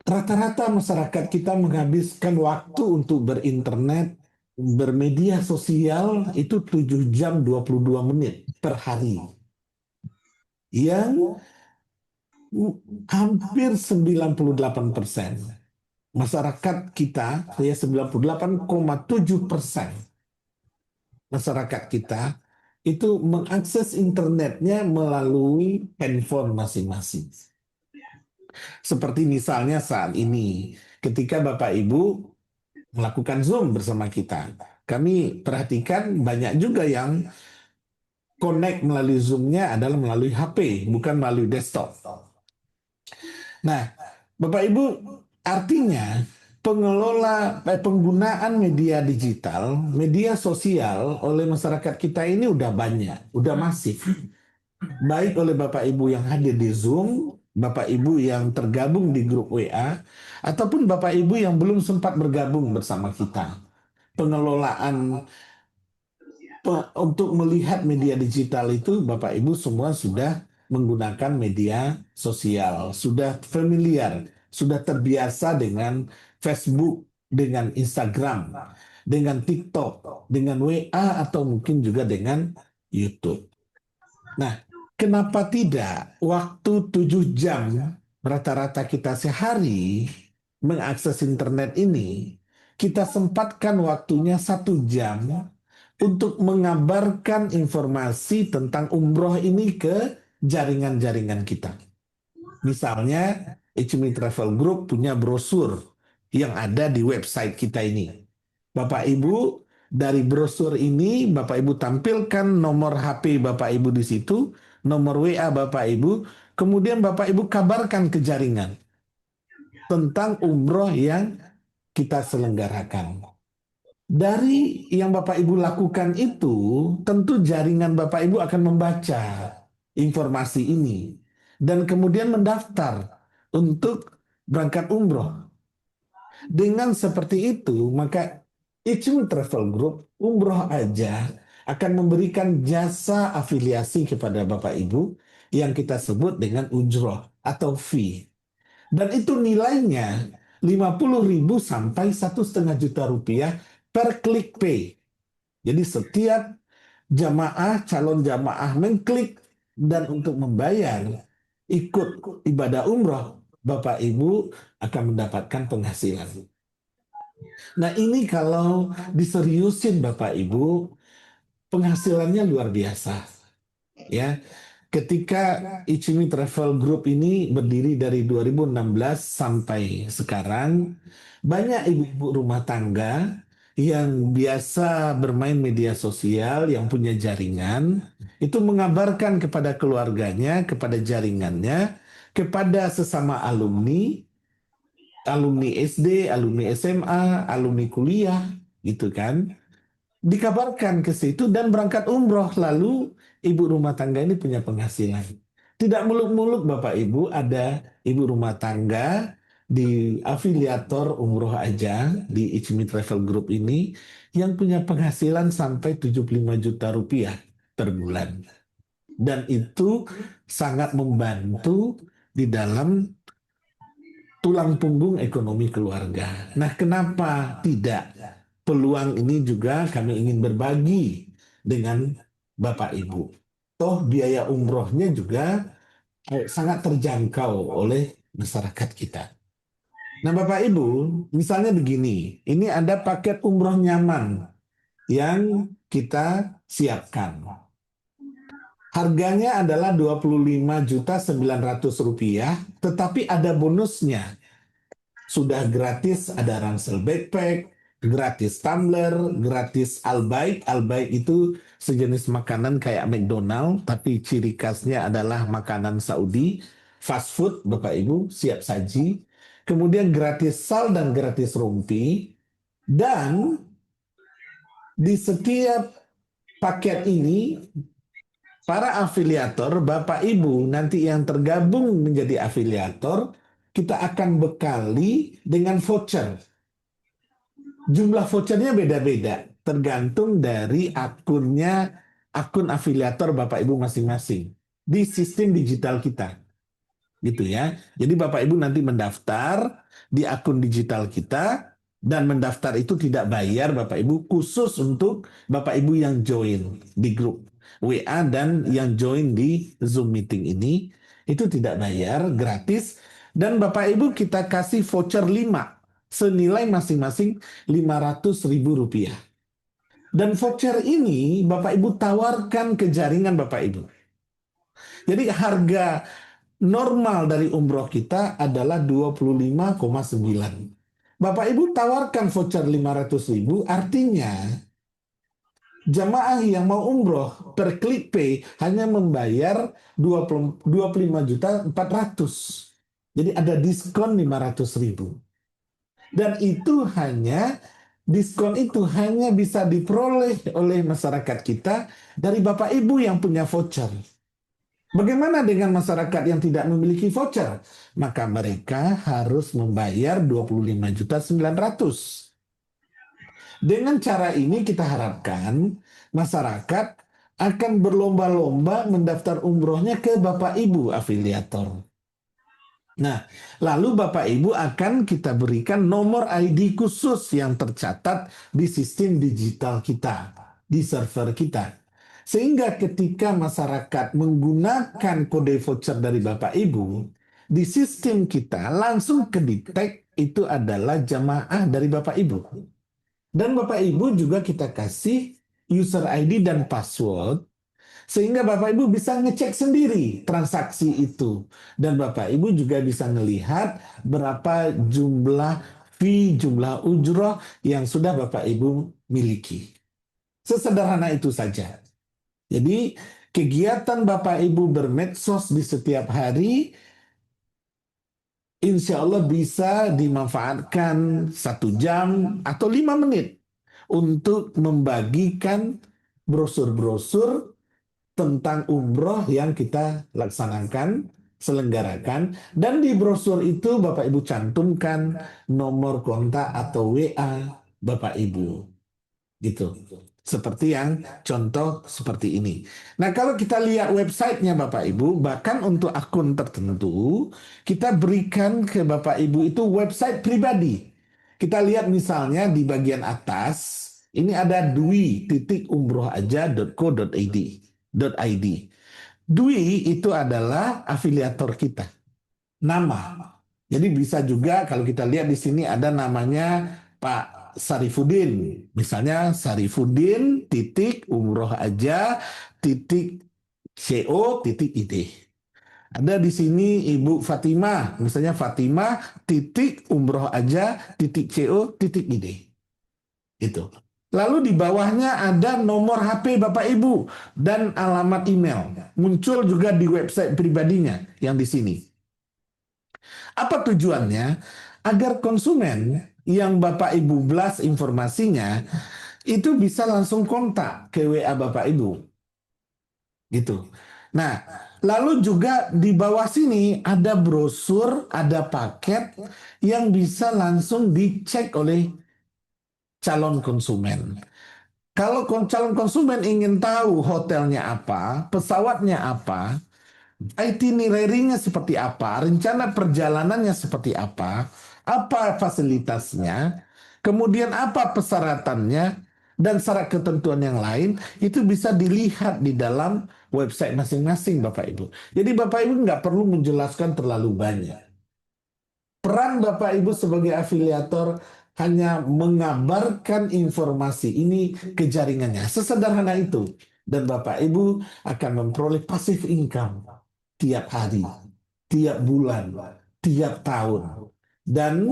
F: Rata-rata masyarakat kita menghabiskan waktu untuk berinternet, bermedia sosial itu 7 jam 22 menit per hari. Yang hampir 98% masyarakat kita, ya 98,7% masyarakat kita itu mengakses internetnya melalui handphone masing-masing. Seperti misalnya saat ini, ketika Bapak Ibu melakukan Zoom bersama kita, kami perhatikan banyak juga yang connect melalui Zoom-nya adalah melalui HP, bukan melalui desktop. Nah, Bapak Ibu, artinya penggunaan media digital, media sosial oleh masyarakat kita ini udah banyak, udah masif. Baik oleh Bapak Ibu yang hadir di Zoom, Bapak Ibu yang tergabung di grup WA, ataupun Bapak Ibu yang belum sempat bergabung bersama kita. Pengelolaan untuk melihat media digital itu Bapak Ibu semua sudah menggunakan media sosial, sudah familiar, sudah terbiasa dengan Facebook, dengan Instagram, dengan TikTok, dengan WA atau mungkin juga dengan YouTube. Nah, kenapa tidak waktu 7 jam rata-rata kita sehari mengakses internet ini, kita sempatkan waktunya 1 jam untuk mengabarkan informasi tentang umroh ini ke jaringan-jaringan kita. Misalnya, HMI Travel Group punya brosur yang ada di website kita ini. Bapak Ibu, dari brosur ini Bapak Ibu tampilkan nomor HP Bapak Ibu di situ, nomor WA Bapak Ibu, kemudian Bapak Ibu kabarkan ke jaringan tentang umroh yang kita selenggarakan. Dari yang Bapak Ibu lakukan itu, tentu jaringan Bapak Ibu akan membaca informasi ini dan kemudian mendaftar untuk berangkat umroh. Dengan seperti itu, maka HMI Travel Group Umroh Aja akan memberikan jasa afiliasi kepada Bapak Ibu yang kita sebut dengan ujroh atau fee. Dan itu nilainya 50.000 sampai 1,5 juta rupiah per klik pay. Jadi setiap calon jamaah mengklik dan untuk membayar ikut ibadah umroh, Bapak Ibu akan mendapatkan penghasilan. Nah, ini kalau diseriusin Bapak Ibu, penghasilannya luar biasa. Ya. Ketika HMI Travel Group ini berdiri dari 2016 sampai sekarang, banyak ibu-ibu rumah tangga yang biasa bermain media sosial, yang punya jaringan, itu mengabarkan kepada keluarganya, kepada jaringannya, kepada sesama alumni, alumni SD, alumni SMA, alumni kuliah, gitu kan. Dikabarkan ke situ dan berangkat umroh, lalu ibu rumah tangga ini punya penghasilan. Tidak muluk-muluk Bapak Ibu, ada ibu rumah tangga di afiliator umroh aja di HMI Travel Group ini yang punya penghasilan sampai 75 juta rupiah per bulan. Dan itu sangat membantu di dalam tulang punggung ekonomi keluarga. Nah, kenapa tidak? Peluang ini juga kami ingin berbagi dengan Bapak Ibu. Toh biaya umrohnya juga sangat terjangkau oleh masyarakat kita. Nah Bapak Ibu, misalnya begini, ini ada paket umroh nyaman yang kita siapkan. Harganya adalah Rp25.900.000, tetapi ada bonusnya. Sudah gratis ada ransel backpack, gratis tumbler, gratis albaik. Albaik itu sejenis makanan kayak McDonald, tapi ciri khasnya adalah makanan Saudi, fast food Bapak Ibu, siap saji. Kemudian gratis sal dan gratis rompi. Dan di setiap paket ini, para afiliator, Bapak Ibu nanti yang tergabung menjadi afiliator, kita akan bekali dengan voucher. Jumlah vouchernya beda-beda, tergantung dari akun afiliator Bapak Ibu masing-masing di sistem digital kita. gitu ya. Jadi Bapak Ibu nanti mendaftar di akun digital kita, dan mendaftar itu tidak bayar Bapak Ibu, khusus untuk Bapak Ibu yang join di grup WA dan yang join di Zoom meeting ini, itu tidak bayar, gratis. Dan Bapak Ibu kita kasih voucher 5 senilai masing-masing Rp500.000. Dan voucher ini Bapak Ibu tawarkan ke jaringan Bapak Ibu. Jadi harga normal dari umroh kita adalah 25,9. Bapak Ibu tawarkan voucher 500.000, artinya jamaah yang mau umroh per klik pay hanya membayar 25.400.000. Jadi ada diskon 500.000. Dan itu hanya diskon itu hanya bisa diperoleh oleh masyarakat kita dari Bapak Ibu yang punya voucher. Bagaimana dengan masyarakat yang tidak memiliki voucher? Maka mereka harus membayar 25.900.000. Dengan cara ini kita harapkan masyarakat akan berlomba-lomba mendaftar umrohnya ke Bapak Ibu afiliator. Nah, lalu Bapak Ibu akan kita berikan nomor ID khusus yang tercatat di sistem digital kita, di server kita. Sehingga ketika masyarakat menggunakan kode voucher dari Bapak Ibu, di sistem kita langsung kedetek itu adalah jamaah dari Bapak Ibu. Dan Bapak Ibu juga kita kasih user ID dan password, sehingga Bapak Ibu bisa ngecek sendiri transaksi itu. Dan Bapak Ibu juga bisa melihat berapa jumlah fee, jumlah ujroh yang sudah Bapak Ibu miliki. Sesederhana itu saja. Jadi kegiatan Bapak Ibu bermedsos di setiap hari, insya Allah bisa dimanfaatkan 1 jam atau 5 menit untuk membagikan brosur-brosur tentang umroh yang kita laksanakan, selenggarakan. Dan di brosur itu Bapak Ibu cantumkan nomor kontak atau WA Bapak Ibu. Gitu. Seperti yang contoh seperti ini. Nah, kalau kita lihat websitenya Bapak Ibu, bahkan untuk akun tertentu, kita berikan ke Bapak Ibu itu website pribadi. Kita lihat misalnya di bagian atas, ini ada dwi.umrohaja.co.id. Dwi itu adalah afiliator kita. Nama. Jadi bisa juga kalau kita lihat di sini ada namanya Pak Sarifudin, misalnya Sarifudin.umrohaja.co.id. Ada di sini Ibu Fatimah, misalnya Fatimah.umrohaja.co.id. Itu. Lalu di bawahnya ada nomor HP Bapak Ibu dan alamat email. Muncul juga di website pribadinya yang di sini. Apa tujuannya? Agar konsumen yang Bapak Ibu blast informasinya itu bisa langsung kontak ke WA Bapak Ibu. Gitu. Nah, lalu juga di bawah sini ada brosur, ada paket yang bisa langsung dicek oleh calon konsumen. Kalau calon konsumen ingin tahu hotelnya apa, pesawatnya apa, itinerary-nya seperti apa, rencana perjalanannya seperti apa fasilitasnya, kemudian apa persyaratannya, dan syarat ketentuan yang lain, itu bisa dilihat di dalam website masing-masing Bapak Ibu. Jadi Bapak Ibu nggak perlu menjelaskan terlalu banyak. Peran Bapak Ibu sebagai afiliator hanya mengabarkan informasi ini ke jaringannya. Sesederhana itu. Dan Bapak Ibu akan memperoleh passive income tiap hari, tiap bulan, tiap tahun. Dan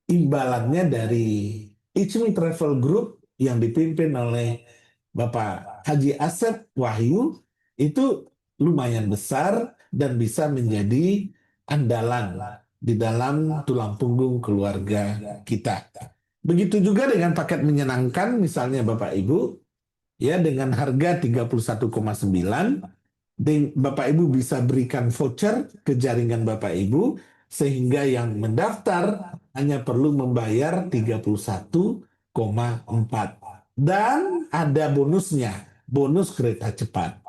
F: imbalannya dari Ichmi Travel Group yang dipimpin oleh Bapak Haji Asep Wahyu itu lumayan besar dan bisa menjadi andalan di dalam tulang punggung keluarga kita. Begitu juga dengan paket menyenangkan, misalnya Bapak Ibu, ya dengan harga 31,9, Bapak Ibu bisa berikan voucher ke jaringan Bapak Ibu, sehingga yang mendaftar hanya perlu membayar 31,4. Dan ada bonusnya, bonus kereta cepat.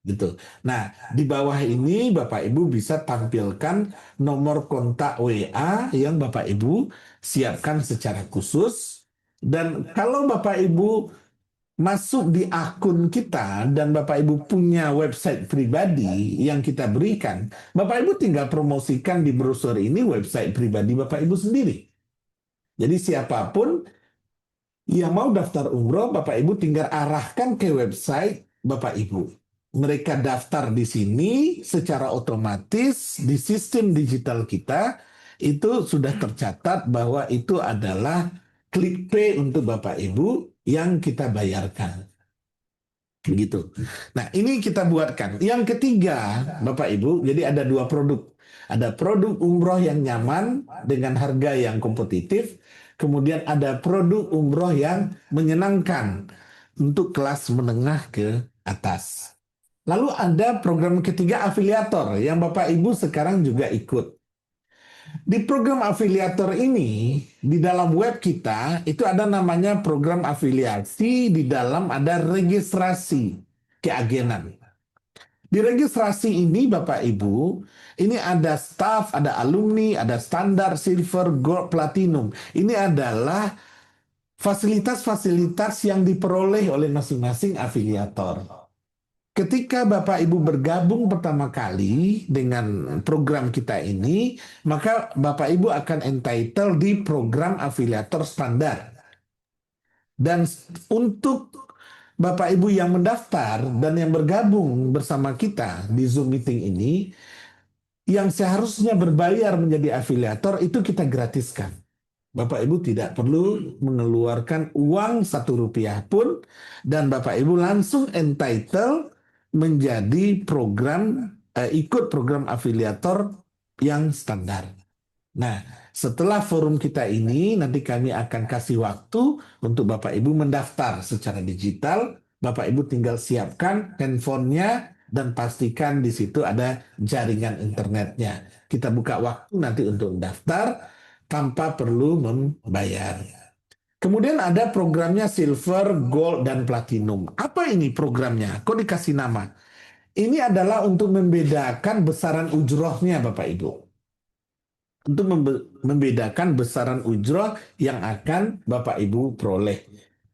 F: gitu. Nah, di bawah ini Bapak Ibu bisa tampilkan nomor kontak WA yang Bapak Ibu siapkan secara khusus. Dan kalau Bapak Ibu masuk di akun kita dan Bapak Ibu punya website pribadi yang kita berikan, Bapak Ibu tinggal promosikan di brosur ini website pribadi Bapak Ibu sendiri. Jadi siapapun yang mau daftar umroh, Bapak Ibu tinggal arahkan ke website Bapak Ibu. Mereka daftar di sini secara otomatis di sistem digital kita itu sudah tercatat bahwa itu adalah klik pay untuk Bapak Ibu yang kita bayarkan. Begitu. Nah, ini kita buatkan. Yang ketiga, Bapak Ibu, jadi ada dua produk. Ada produk umroh yang nyaman dengan harga yang kompetitif. Kemudian ada produk umroh yang menyenangkan untuk kelas menengah ke atas. Lalu ada program ketiga afiliator yang Bapak Ibu sekarang juga ikut. Di program afiliator ini, di dalam web kita, itu ada namanya program afiliasi, di dalam ada registrasi keagenan. Di registrasi ini Bapak Ibu, ini ada staff, ada alumni, ada standar, silver, gold, platinum. Ini adalah fasilitas-fasilitas yang diperoleh oleh masing-masing afiliator. Ketika Bapak Ibu bergabung pertama kali dengan program kita ini, maka Bapak Ibu akan entitled di program afiliator standar. Dan untuk Bapak Ibu yang mendaftar dan yang bergabung bersama kita di Zoom meeting ini, yang seharusnya berbayar menjadi afiliator itu kita gratiskan. Bapak Ibu tidak perlu mengeluarkan uang Rp1 pun, dan Bapak Ibu langsung entitled menjadi ikut program afiliator yang standar. Nah, setelah forum kita ini, nanti kami akan kasih waktu untuk Bapak Ibu mendaftar secara digital. Bapak Ibu tinggal siapkan handphonenya dan pastikan di situ ada jaringan internetnya. Kita buka waktu nanti untuk mendaftar tanpa perlu membayar. Kemudian ada programnya Silver, Gold, dan Platinum. Apa ini programnya? Kok dikasih nama? Ini adalah untuk membedakan besaran ujrohnya Bapak Ibu. Untuk membedakan besaran ujroh yang akan Bapak Ibu peroleh.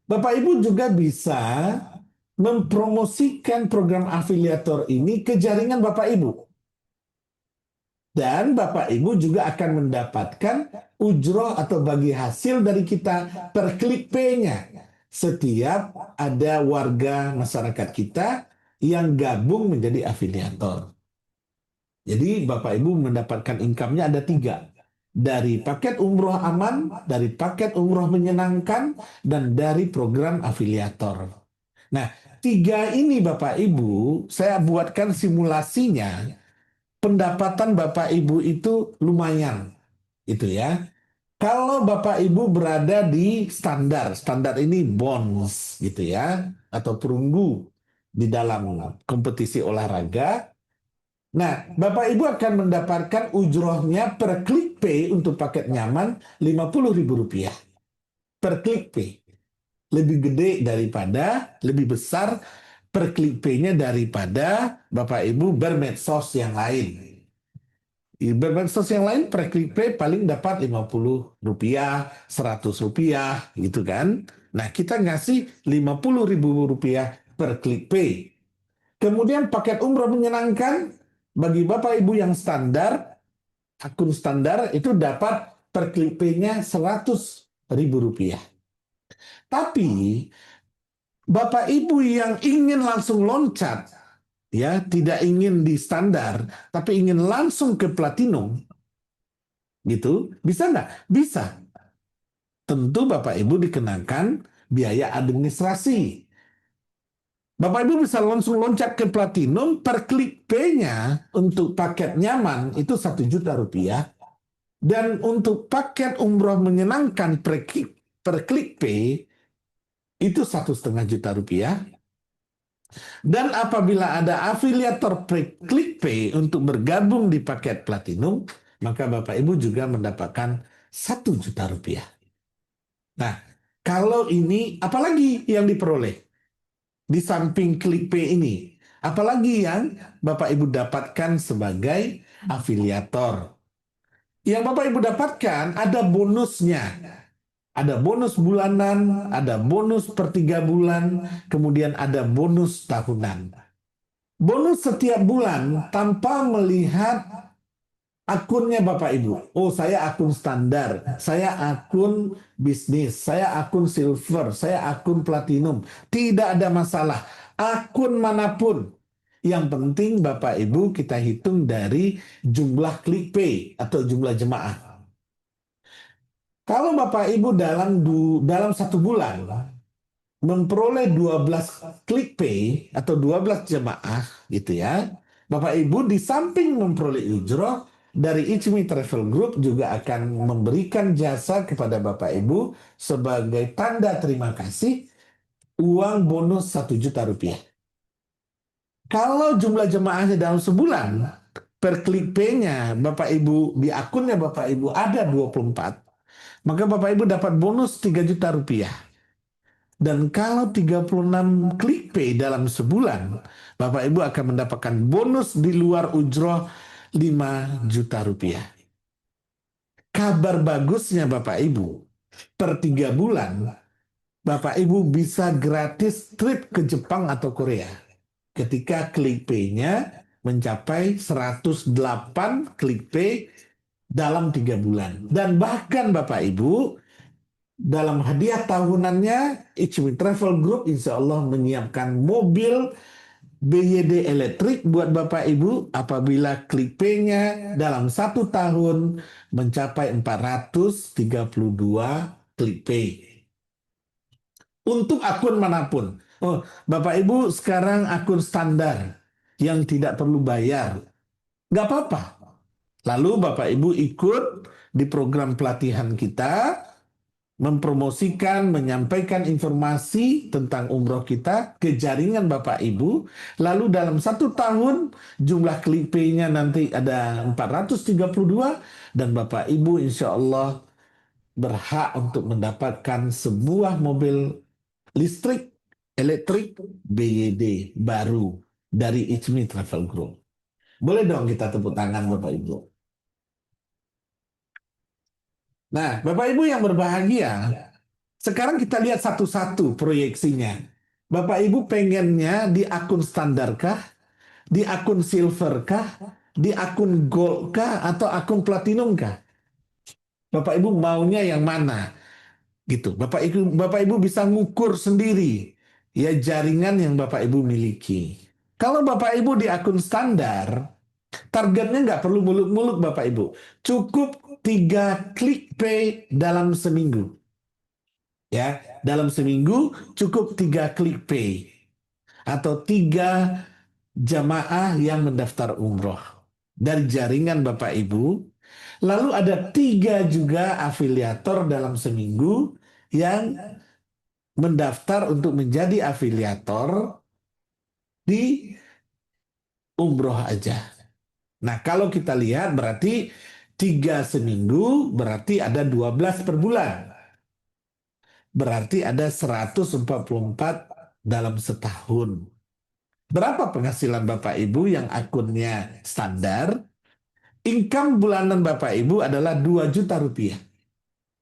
F: Bapak Ibu juga bisa mempromosikan program afiliator ini ke jaringan Bapak Ibu. Dan Bapak Ibu juga akan mendapatkan ujroh atau bagi hasil dari kita per klik pay-nya. Setiap ada warga masyarakat kita yang gabung menjadi afiliator. Jadi Bapak Ibu mendapatkan income-nya ada 3. Dari paket umroh aman, dari paket umroh menyenangkan, dan dari program afiliator. Nah, 3 ini Bapak Ibu, saya buatkan simulasinya, pendapatan Bapak Ibu itu lumayan. Itu ya. Kalau Bapak Ibu berada di standar ini bonds gitu ya, atau perunggu di dalam kompetisi olahraga. Nah, Bapak Ibu akan mendapatkan ujrohnya per klik pay untuk paket nyaman Rp50.000 per klik pay. Lebih gede daripada, lebih besar per klik pay-nya daripada Bapak Ibu bermedsos yang lain. Bermedsos yang lain per klik pay paling dapat Rp50, Rp100 gitu kan. Nah, kita ngasih Rp50.000 per klik pay. Kemudian paket umroh menyenangkan bagi Bapak Ibu yang standar, akun standar itu dapat per klik pay-nya Rp100.000. Tapi Bapak Ibu yang ingin langsung loncat, ya tidak ingin di standar, tapi ingin langsung ke platinum, gitu, bisa nggak? Bisa. Tentu Bapak Ibu dikenakan biaya administrasi. Bapak Ibu bisa langsung loncat ke platinum, per klik pay-nya untuk paket nyaman itu Rp1 juta. Dan untuk paket umroh menyenangkan per klik pay itu Rp1,5 juta. Dan apabila ada afiliator per klik pay untuk bergabung di paket platinum, maka Bapak Ibu juga mendapatkan Rp1 juta. Nah, kalau ini apalagi yang diperoleh? Di samping klik pay ini, Apalagi yang Bapak Ibu dapatkan sebagai afiliator. Yang Bapak Ibu dapatkan ada bonusnya. Ada bonus bulanan, ada bonus per 3 bulan, kemudian ada bonus tahunan. Bonus setiap bulan tanpa melihat akunnya Bapak Ibu. Oh, saya akun standar, saya akun bisnis, saya akun silver, saya akun platinum. Tidak ada masalah. Akun manapun. Yang penting Bapak Ibu kita hitung dari jumlah klik pay atau jumlah jemaah. Kalau Bapak Ibu dalam 1 bulan memperoleh 12 klik pay atau 12 jemaah gitu ya. Bapak Ibu di samping memperoleh ujroh dari Ichmi Travel Group juga akan memberikan jasa kepada Bapak Ibu sebagai tanda terima kasih uang bonus 1 juta rupiah. Kalau jumlah jemaahnya dalam sebulan per klik pay-nya Bapak Ibu di akunnya Bapak Ibu ada 24, maka Bapak Ibu dapat bonus 3 juta rupiah. Dan kalau 36 klik pay dalam sebulan, Bapak Ibu akan mendapatkan bonus di luar ujroh 5 juta rupiah. Kabar bagusnya Bapak Ibu, per 3 bulan, Bapak Ibu bisa gratis trip ke Jepang atau Korea. Ketika klik pay-nya mencapai 108 klik pay dalam 3 bulan. Dan bahkan Bapak Ibu, dalam hadiah tahunannya, Ichmi Travel Group insya Allah menyiapkan mobil BYD elektrik buat Bapak Ibu apabila klik pay-nya dalam 1 tahun mencapai 432 klik pay. Untuk akun manapun. Oh, Bapak Ibu sekarang akun standar yang tidak perlu bayar. Nggak apa-apa. Lalu Bapak Ibu ikut di program pelatihan kita, mempromosikan, menyampaikan informasi tentang umroh kita ke jaringan Bapak Ibu. Lalu dalam 1 tahun jumlah klik pay-nya nanti ada 432 dan Bapak Ibu insya Allah berhak untuk mendapatkan sebuah mobil listrik elektrik BYD baru dari Ichmi Travel Group. Boleh dong kita tepuk tangan Bapak Ibu. Nah, Bapak Ibu yang berbahagia, sekarang kita lihat satu-satu proyeksinya. Bapak Ibu pengennya di akun standar kah? Di akun silver kah? Di akun gold kah? Atau akun platinum kah? Bapak Ibu maunya yang mana? Gitu. Bapak Ibu bisa ngukur sendiri ya jaringan yang Bapak Ibu miliki. Kalau Bapak Ibu di akun standar, targetnya nggak perlu muluk-muluk Bapak Ibu. Cukup 3 klik pay dalam seminggu. Ya, dalam seminggu cukup 3 klik pay. Atau 3 jamaah yang mendaftar umroh. Dari jaringan Bapak Ibu. Lalu ada 3 juga afiliator dalam seminggu yang mendaftar untuk menjadi afiliator di umroh aja. Nah, kalau kita lihat berarti 3 seminggu berarti ada 12 per bulan. Berarti ada 144 dalam setahun. Berapa penghasilan Bapak Ibu yang akunnya standar? Income bulanan Bapak Ibu adalah 2 juta rupiah.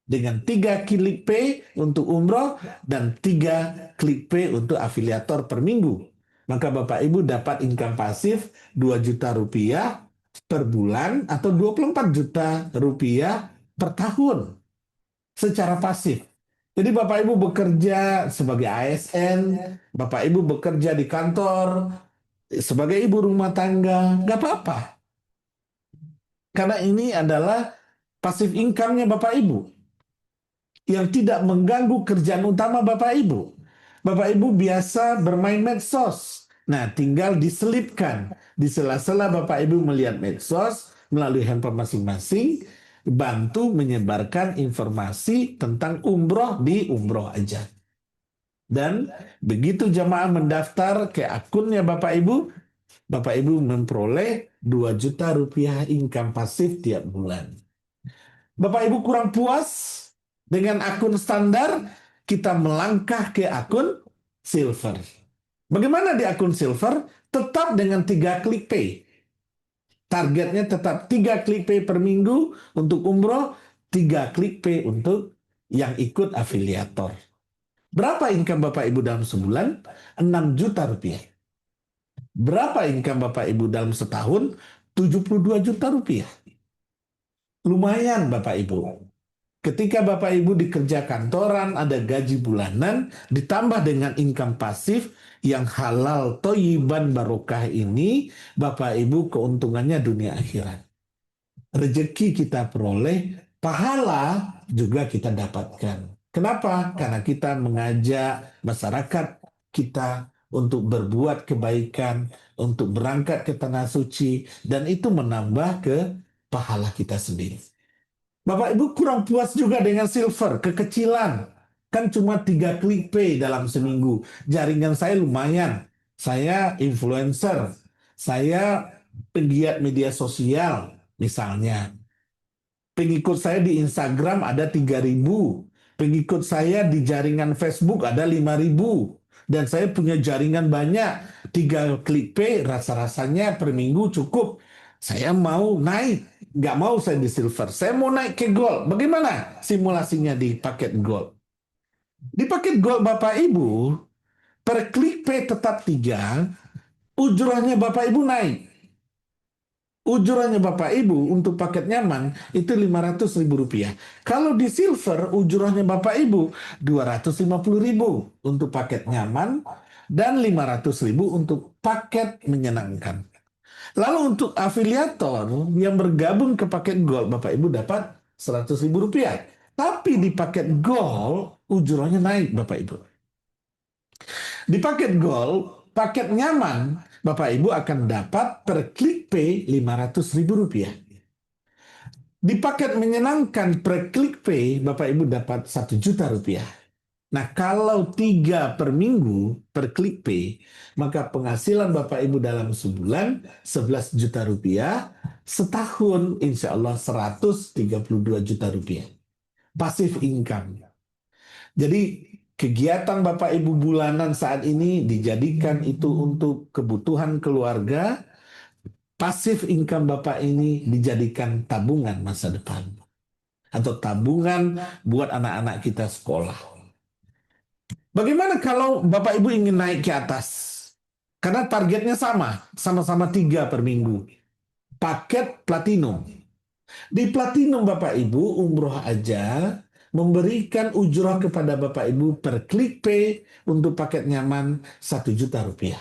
F: Dengan 3 klik pay untuk umroh dan 3 klik pay untuk afiliator per minggu. Maka Bapak Ibu dapat income pasif 2 juta rupiah per bulan atau 24 juta rupiah per tahun secara pasif. Jadi Bapak Ibu bekerja sebagai ASN, Bapak Ibu bekerja di kantor, sebagai ibu rumah tangga, nggak apa-apa. Karena ini adalah pasif income-nya Bapak Ibu yang tidak mengganggu kerjaan utama Bapak Ibu. Bapak Ibu biasa bermain medsos. Nah, tinggal diselipkan. Di sela-sela Bapak Ibu melihat medsos melalui handphone masing-masing, bantu menyebarkan informasi tentang umroh di umroh aja. Dan begitu jamaah mendaftar ke akunnya Bapak Ibu memperoleh 2 juta rupiah income pasif tiap bulan. Bapak Ibu kurang puas dengan akun standar, kita melangkah ke akun silver. Bagaimana di akun silver? tetap dengan 3 klik pay. Targetnya tetap 3 klik pay per minggu untuk umroh, 3 klik pay untuk yang ikut afiliator. Berapa income Bapak Ibu dalam sebulan? 6 juta rupiah. Berapa income Bapak Ibu dalam setahun? 72 juta rupiah. Lumayan Bapak Ibu. Ketika Bapak Ibu dikerja kantoran, ada gaji bulanan, ditambah dengan income pasif yang halal, toyiban, barokah ini, Bapak Ibu keuntungannya dunia akhirat. Rezeki kita peroleh, pahala juga kita dapatkan. Kenapa? Karena kita mengajak masyarakat kita untuk berbuat kebaikan, untuk berangkat ke tanah suci, dan itu menambah ke pahala kita sendiri. Bapak Ibu kurang puas juga dengan silver, kekecilan. Kan cuma 3 klik pay dalam seminggu. Jaringan saya lumayan. Saya influencer. Saya penggiat media sosial misalnya. Pengikut saya di Instagram ada 3.000. Pengikut saya di jaringan Facebook ada 5.000. Dan saya punya jaringan banyak. 3 klik pay rasa-rasanya per minggu cukup. Saya mau naik. Nggak mau saya di silver. Saya mau naik ke gold. Bagaimana simulasinya di paket gold? Di paket gold Bapak Ibu, per klik pay tetap 3, ujurnya Bapak Ibu naik. Ujurannya Bapak Ibu untuk paket nyaman itu 500.000 rupiah. Kalau di silver, ujurannya Bapak Ibu 250.000 untuk paket nyaman dan 500.000 untuk paket menyenangkan. Lalu untuk afiliator yang bergabung ke paket gold, Bapak Ibu dapat 100.000 rupiah. Tapi di paket gold, ujurannya naik Bapak Ibu. Di paket gold, paket nyaman, Bapak Ibu akan dapat per klik pay 500.000 rupiah. Di paket menyenangkan per klik pay, Bapak Ibu dapat 1 juta rupiah. Nah, kalau 3 per minggu per klik pay, maka penghasilan Bapak Ibu dalam sebulan 11 juta rupiah, setahun insya Allah 132 juta rupiah. Pasif income. Jadi kegiatan Bapak Ibu bulanan saat ini dijadikan itu untuk kebutuhan keluarga, pasif income Bapak ini dijadikan tabungan masa depan. Atau tabungan buat anak-anak kita sekolah. Bagaimana kalau Bapak Ibu ingin naik ke atas? Karena targetnya sama-sama 3 per minggu. Paket platinum. Di platinum Bapak Ibu umroh aja memberikan ujrah kepada Bapak Ibu per klik pay untuk paket nyaman 1 juta rupiah.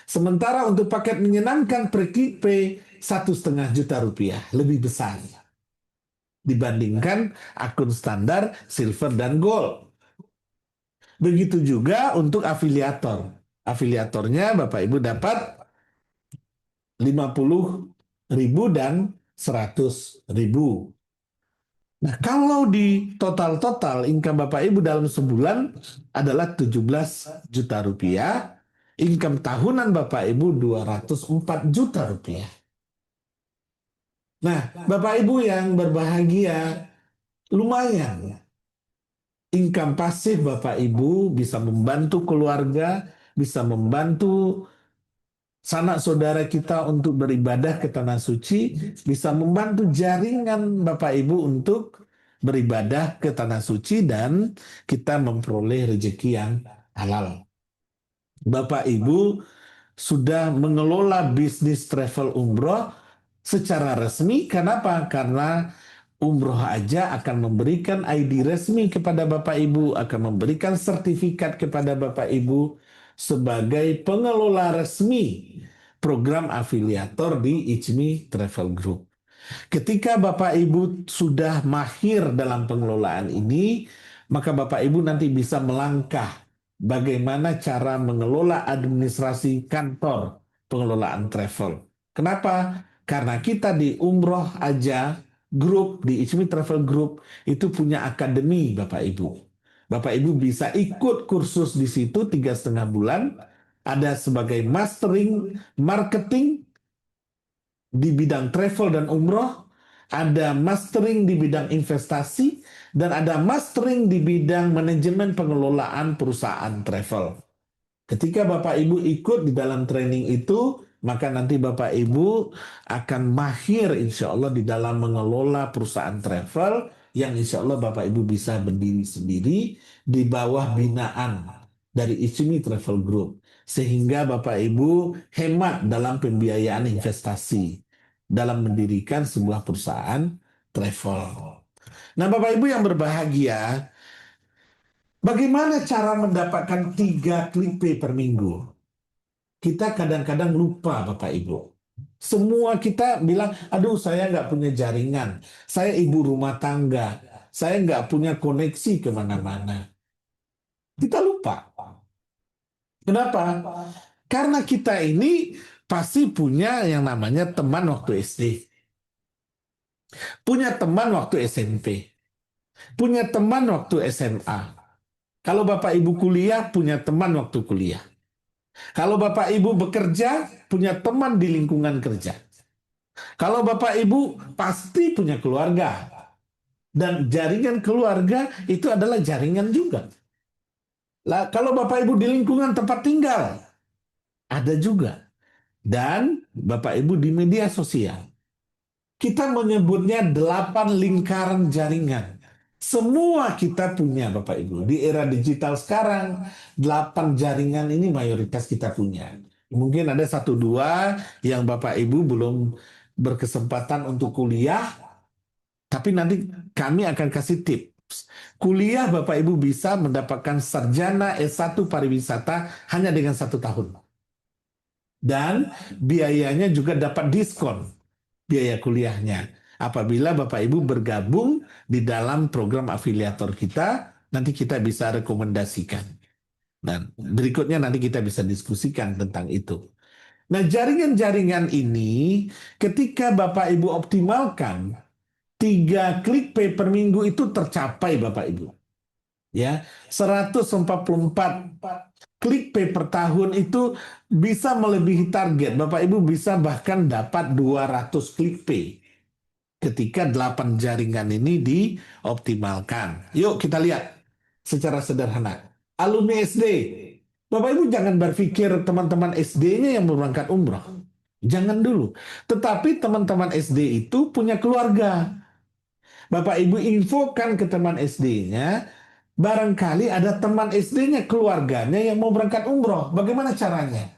F: Sementara untuk paket menyenangkan per klik pay 1,5 juta rupiah. Lebih besar dibandingkan akun standar silver dan gold. Begitu juga untuk afiliator. Afiliatornya Bapak Ibu dapat 50.000 dan 100.000. Nah, kalau di total income Bapak Ibu dalam sebulan adalah 17 juta rupiah, income tahunan Bapak Ibu 204 juta rupiah. Nah, Bapak Ibu yang berbahagia, lumayan. Income pasif Bapak Ibu bisa membantu keluarga, bisa membantu sanak saudara kita untuk beribadah ke tanah suci, bisa membantu jaringan Bapak Ibu untuk beribadah ke tanah suci dan kita memperoleh rezeki yang halal. Bapak Ibu sudah mengelola bisnis travel umroh secara resmi. Kenapa? Karena umroh aja akan memberikan ID resmi kepada Bapak Ibu, akan memberikan sertifikat kepada Bapak Ibu sebagai pengelola resmi program afiliator di Ijmi Travel Group. Ketika Bapak Ibu sudah mahir dalam pengelolaan ini, maka Bapak Ibu nanti bisa melangkah bagaimana cara mengelola administrasi kantor pengelolaan travel. Kenapa? Karena kita di umroh aja grup, di Ijmi Travel Group itu punya akademi Bapak Ibu. Bapak Ibu bisa ikut kursus di situ 3,5 bulan. Ada sebagai mastering marketing di bidang travel dan umroh, ada mastering di bidang investasi, dan ada mastering di bidang manajemen pengelolaan perusahaan travel. Ketika Bapak Ibu ikut di dalam training itu, maka nanti Bapak Ibu akan mahir insya Allah di dalam mengelola perusahaan travel yang insya Allah Bapak Ibu bisa berdiri sendiri di bawah binaan dari Itsumi Travel Group. Sehingga Bapak Ibu hemat dalam pembiayaan investasi dalam mendirikan sebuah perusahaan travel. Nah Bapak Ibu yang berbahagia, bagaimana cara mendapatkan 3 klik pay per minggu? Kita kadang-kadang lupa Bapak Ibu. Semua kita bilang, aduh saya nggak punya jaringan, saya ibu rumah tangga, saya nggak punya koneksi kemana-mana. Kita lupa. Kenapa? Karena kita ini pasti punya yang namanya teman waktu SD, punya teman waktu SMP, punya teman waktu SMA. Kalau Bapak Ibu kuliah, punya teman waktu kuliah. Kalau Bapak Ibu bekerja, punya teman di lingkungan kerja. Kalau Bapak Ibu pasti punya keluarga. Dan jaringan keluarga itu adalah jaringan juga. Lah, kalau Bapak Ibu di lingkungan tempat tinggal, ada juga. Dan Bapak Ibu di media sosial. Kita menyebutnya 8 lingkaran jaringan. Semua kita punya Bapak Ibu. Di era digital sekarang, 8 jaringan ini mayoritas kita punya. Mungkin ada 1-2 yang Bapak Ibu belum berkesempatan untuk kuliah, tapi nanti kami akan kasih tips. Kuliah Bapak Ibu bisa mendapatkan sarjana S1 pariwisata hanya dengan 1 tahun. Dan biayanya juga dapat diskon, biaya kuliahnya. Apabila Bapak Ibu bergabung di dalam program afiliator kita, nanti kita bisa rekomendasikan. Dan berikutnya nanti kita bisa diskusikan tentang itu. Nah, jaringan-jaringan ini ketika Bapak Ibu optimalkan, 3 klik pay per minggu itu tercapai Bapak Ibu. Ya, 144 klik pay per tahun itu bisa melebihi target. Bapak Ibu bisa bahkan dapat 200 klik pay ketika 8 jaringan ini dioptimalkan. Yuk kita lihat secara sederhana. Alumni SD. Bapak Ibu jangan berpikir teman-teman SD-nya yang berangkat umroh. Jangan dulu. Tetapi teman-teman SD itu punya keluarga. Bapak Ibu infokan ke teman SD-nya, barangkali ada teman SD-nya, keluarganya yang mau berangkat umroh. Bagaimana caranya?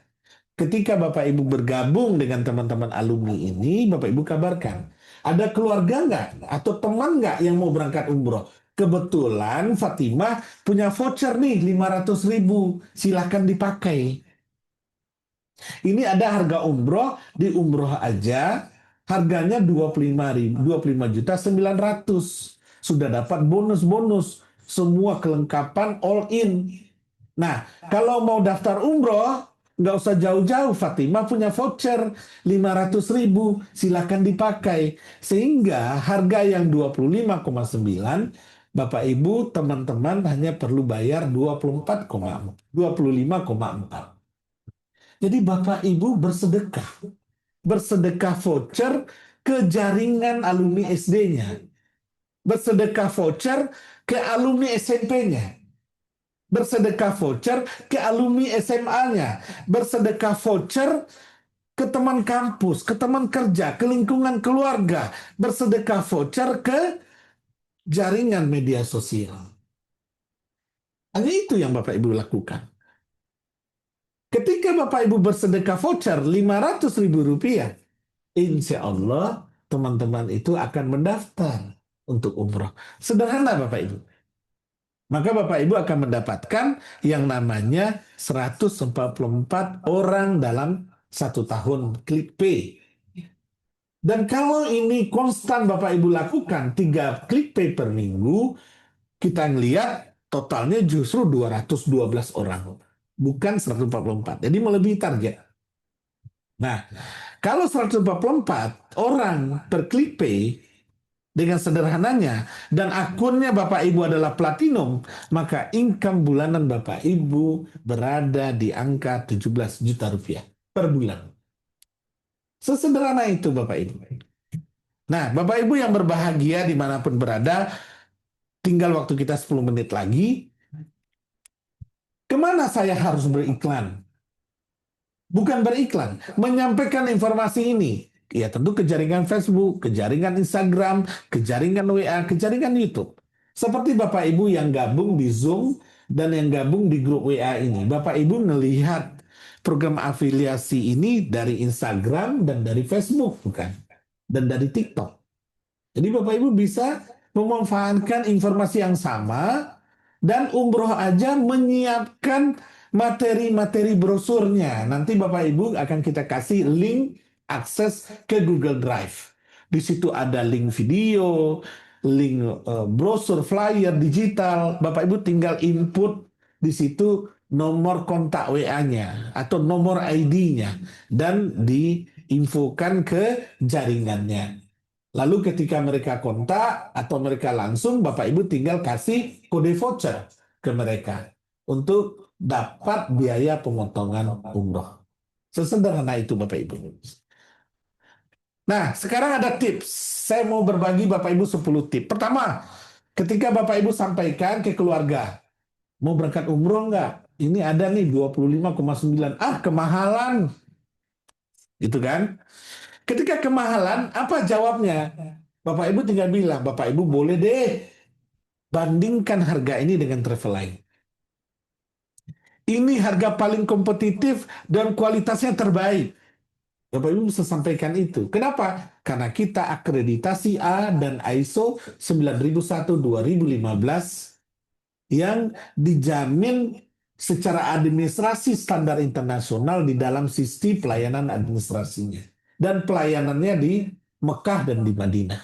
F: Ketika Bapak Ibu bergabung dengan teman-teman alumni ini, Bapak Ibu kabarkan, ada keluarga nggak atau teman nggak yang mau berangkat umroh? Kebetulan Fatimah punya voucher nih 500.000, silahkan dipakai. Ini ada harga umroh, di umroh aja harganya 25.900. Sudah dapat bonus-bonus, semua kelengkapan all in. Nah, kalau mau daftar umroh, nggak usah jauh-jauh, Fatimah punya voucher 500.000, silakan dipakai. Sehingga harga yang 25,9, Bapak Ibu teman-teman hanya perlu bayar 25,4. Jadi Bapak Ibu bersedekah. Bersedekah voucher ke jaringan alumni SD-nya. Bersedekah voucher ke alumni SMP-nya. Bersedekah voucher ke alumni SMA-nya, bersedekah voucher ke teman kampus, ke teman kerja, ke lingkungan keluarga, bersedekah voucher ke jaringan media sosial. Hanya itu yang Bapak Ibu lakukan. Ketika Bapak Ibu bersedekah voucher 500.000 rupiah, insya Allah teman-teman itu akan mendaftar untuk umroh. Sederhana Bapak Ibu. Maka Bapak Ibu akan mendapatkan yang namanya 144 orang dalam 1 tahun klik pay. Dan kalau ini konstan Bapak Ibu lakukan 3 klik pay per minggu, kita ngelihat totalnya justru 212 orang. Bukan 144. Jadi melebihi target. Nah, kalau 144 orang per klik pay, dengan sederhananya, dan akunnya Bapak Ibu adalah platinum, maka income bulanan Bapak Ibu berada di angka 17 juta rupiah per bulan. Sesederhana itu Bapak Ibu. Nah, Bapak Ibu yang berbahagia dimanapun berada, tinggal waktu kita 10 menit lagi. Kemana saya harus beriklan? Bukan beriklan, menyampaikan informasi ini. Ya tentu ke jaringan Facebook, ke jaringan Instagram, ke jaringan WA, ke jaringan YouTube. Seperti Bapak Ibu yang gabung di Zoom dan yang gabung di grup WA ini. Bapak Ibu melihat program afiliasi ini dari Instagram dan dari Facebook, bukan? Dan dari TikTok. Jadi Bapak Ibu bisa memanfaatkan informasi yang sama dan umroh aja menyiapkan materi-materi brosurnya. Nanti Bapak Ibu akan kita kasih link akses ke Google Drive. Di situ ada link video, link brosur, flyer, digital. Bapak Ibu tinggal input di situ nomor kontak WA-nya atau nomor ID-nya dan diinfokan ke jaringannya. Lalu ketika mereka kontak atau mereka langsung, Bapak Ibu tinggal kasih kode voucher ke mereka untuk dapat biaya pemotongan umroh. Sesederhana itu Bapak Ibu. Nah, sekarang ada tips. Saya mau berbagi Bapak Ibu 10 tips. Pertama, ketika Bapak Ibu sampaikan ke keluarga, mau berangkat umroh enggak? Ini ada nih 25,9. Ah, kemahalan. Gitu kan? Ketika kemahalan, apa jawabnya? Bapak Ibu tinggal bilang, Bapak Ibu boleh deh bandingkan harga ini dengan Traveline. Ini harga paling kompetitif dan kualitasnya terbaik. Bapak Ibu bisa sampaikan itu. Kenapa? Karena kita akreditasi A dan ISO 9001-2015 yang dijamin secara administrasi standar internasional di dalam sistem pelayanan administrasinya. Dan pelayanannya di Mekah dan di Madinah.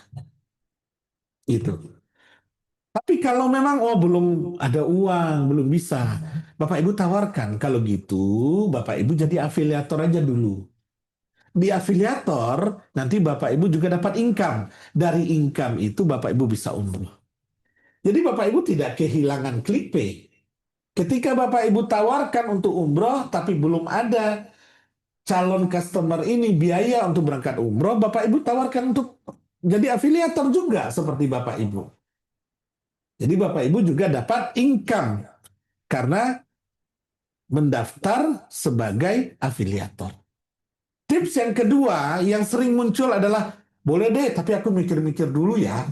F: Itu. Tapi kalau memang belum ada uang, belum bisa, Bapak Ibu tawarkan. Kalau gitu, Bapak Ibu jadi afiliator aja dulu. Di afiliator, nanti Bapak Ibu juga dapat income. Dari income itu Bapak Ibu bisa umroh. Jadi Bapak Ibu tidak kehilangan ClickPay. Ketika Bapak Ibu tawarkan untuk umroh, tapi belum ada calon customer ini biaya untuk berangkat umroh, Bapak Ibu tawarkan untuk jadi afiliator juga seperti Bapak Ibu. Jadi Bapak Ibu juga dapat income karena mendaftar sebagai afiliator. Tips yang kedua yang sering muncul adalah, boleh deh tapi aku mikir-mikir dulu ya.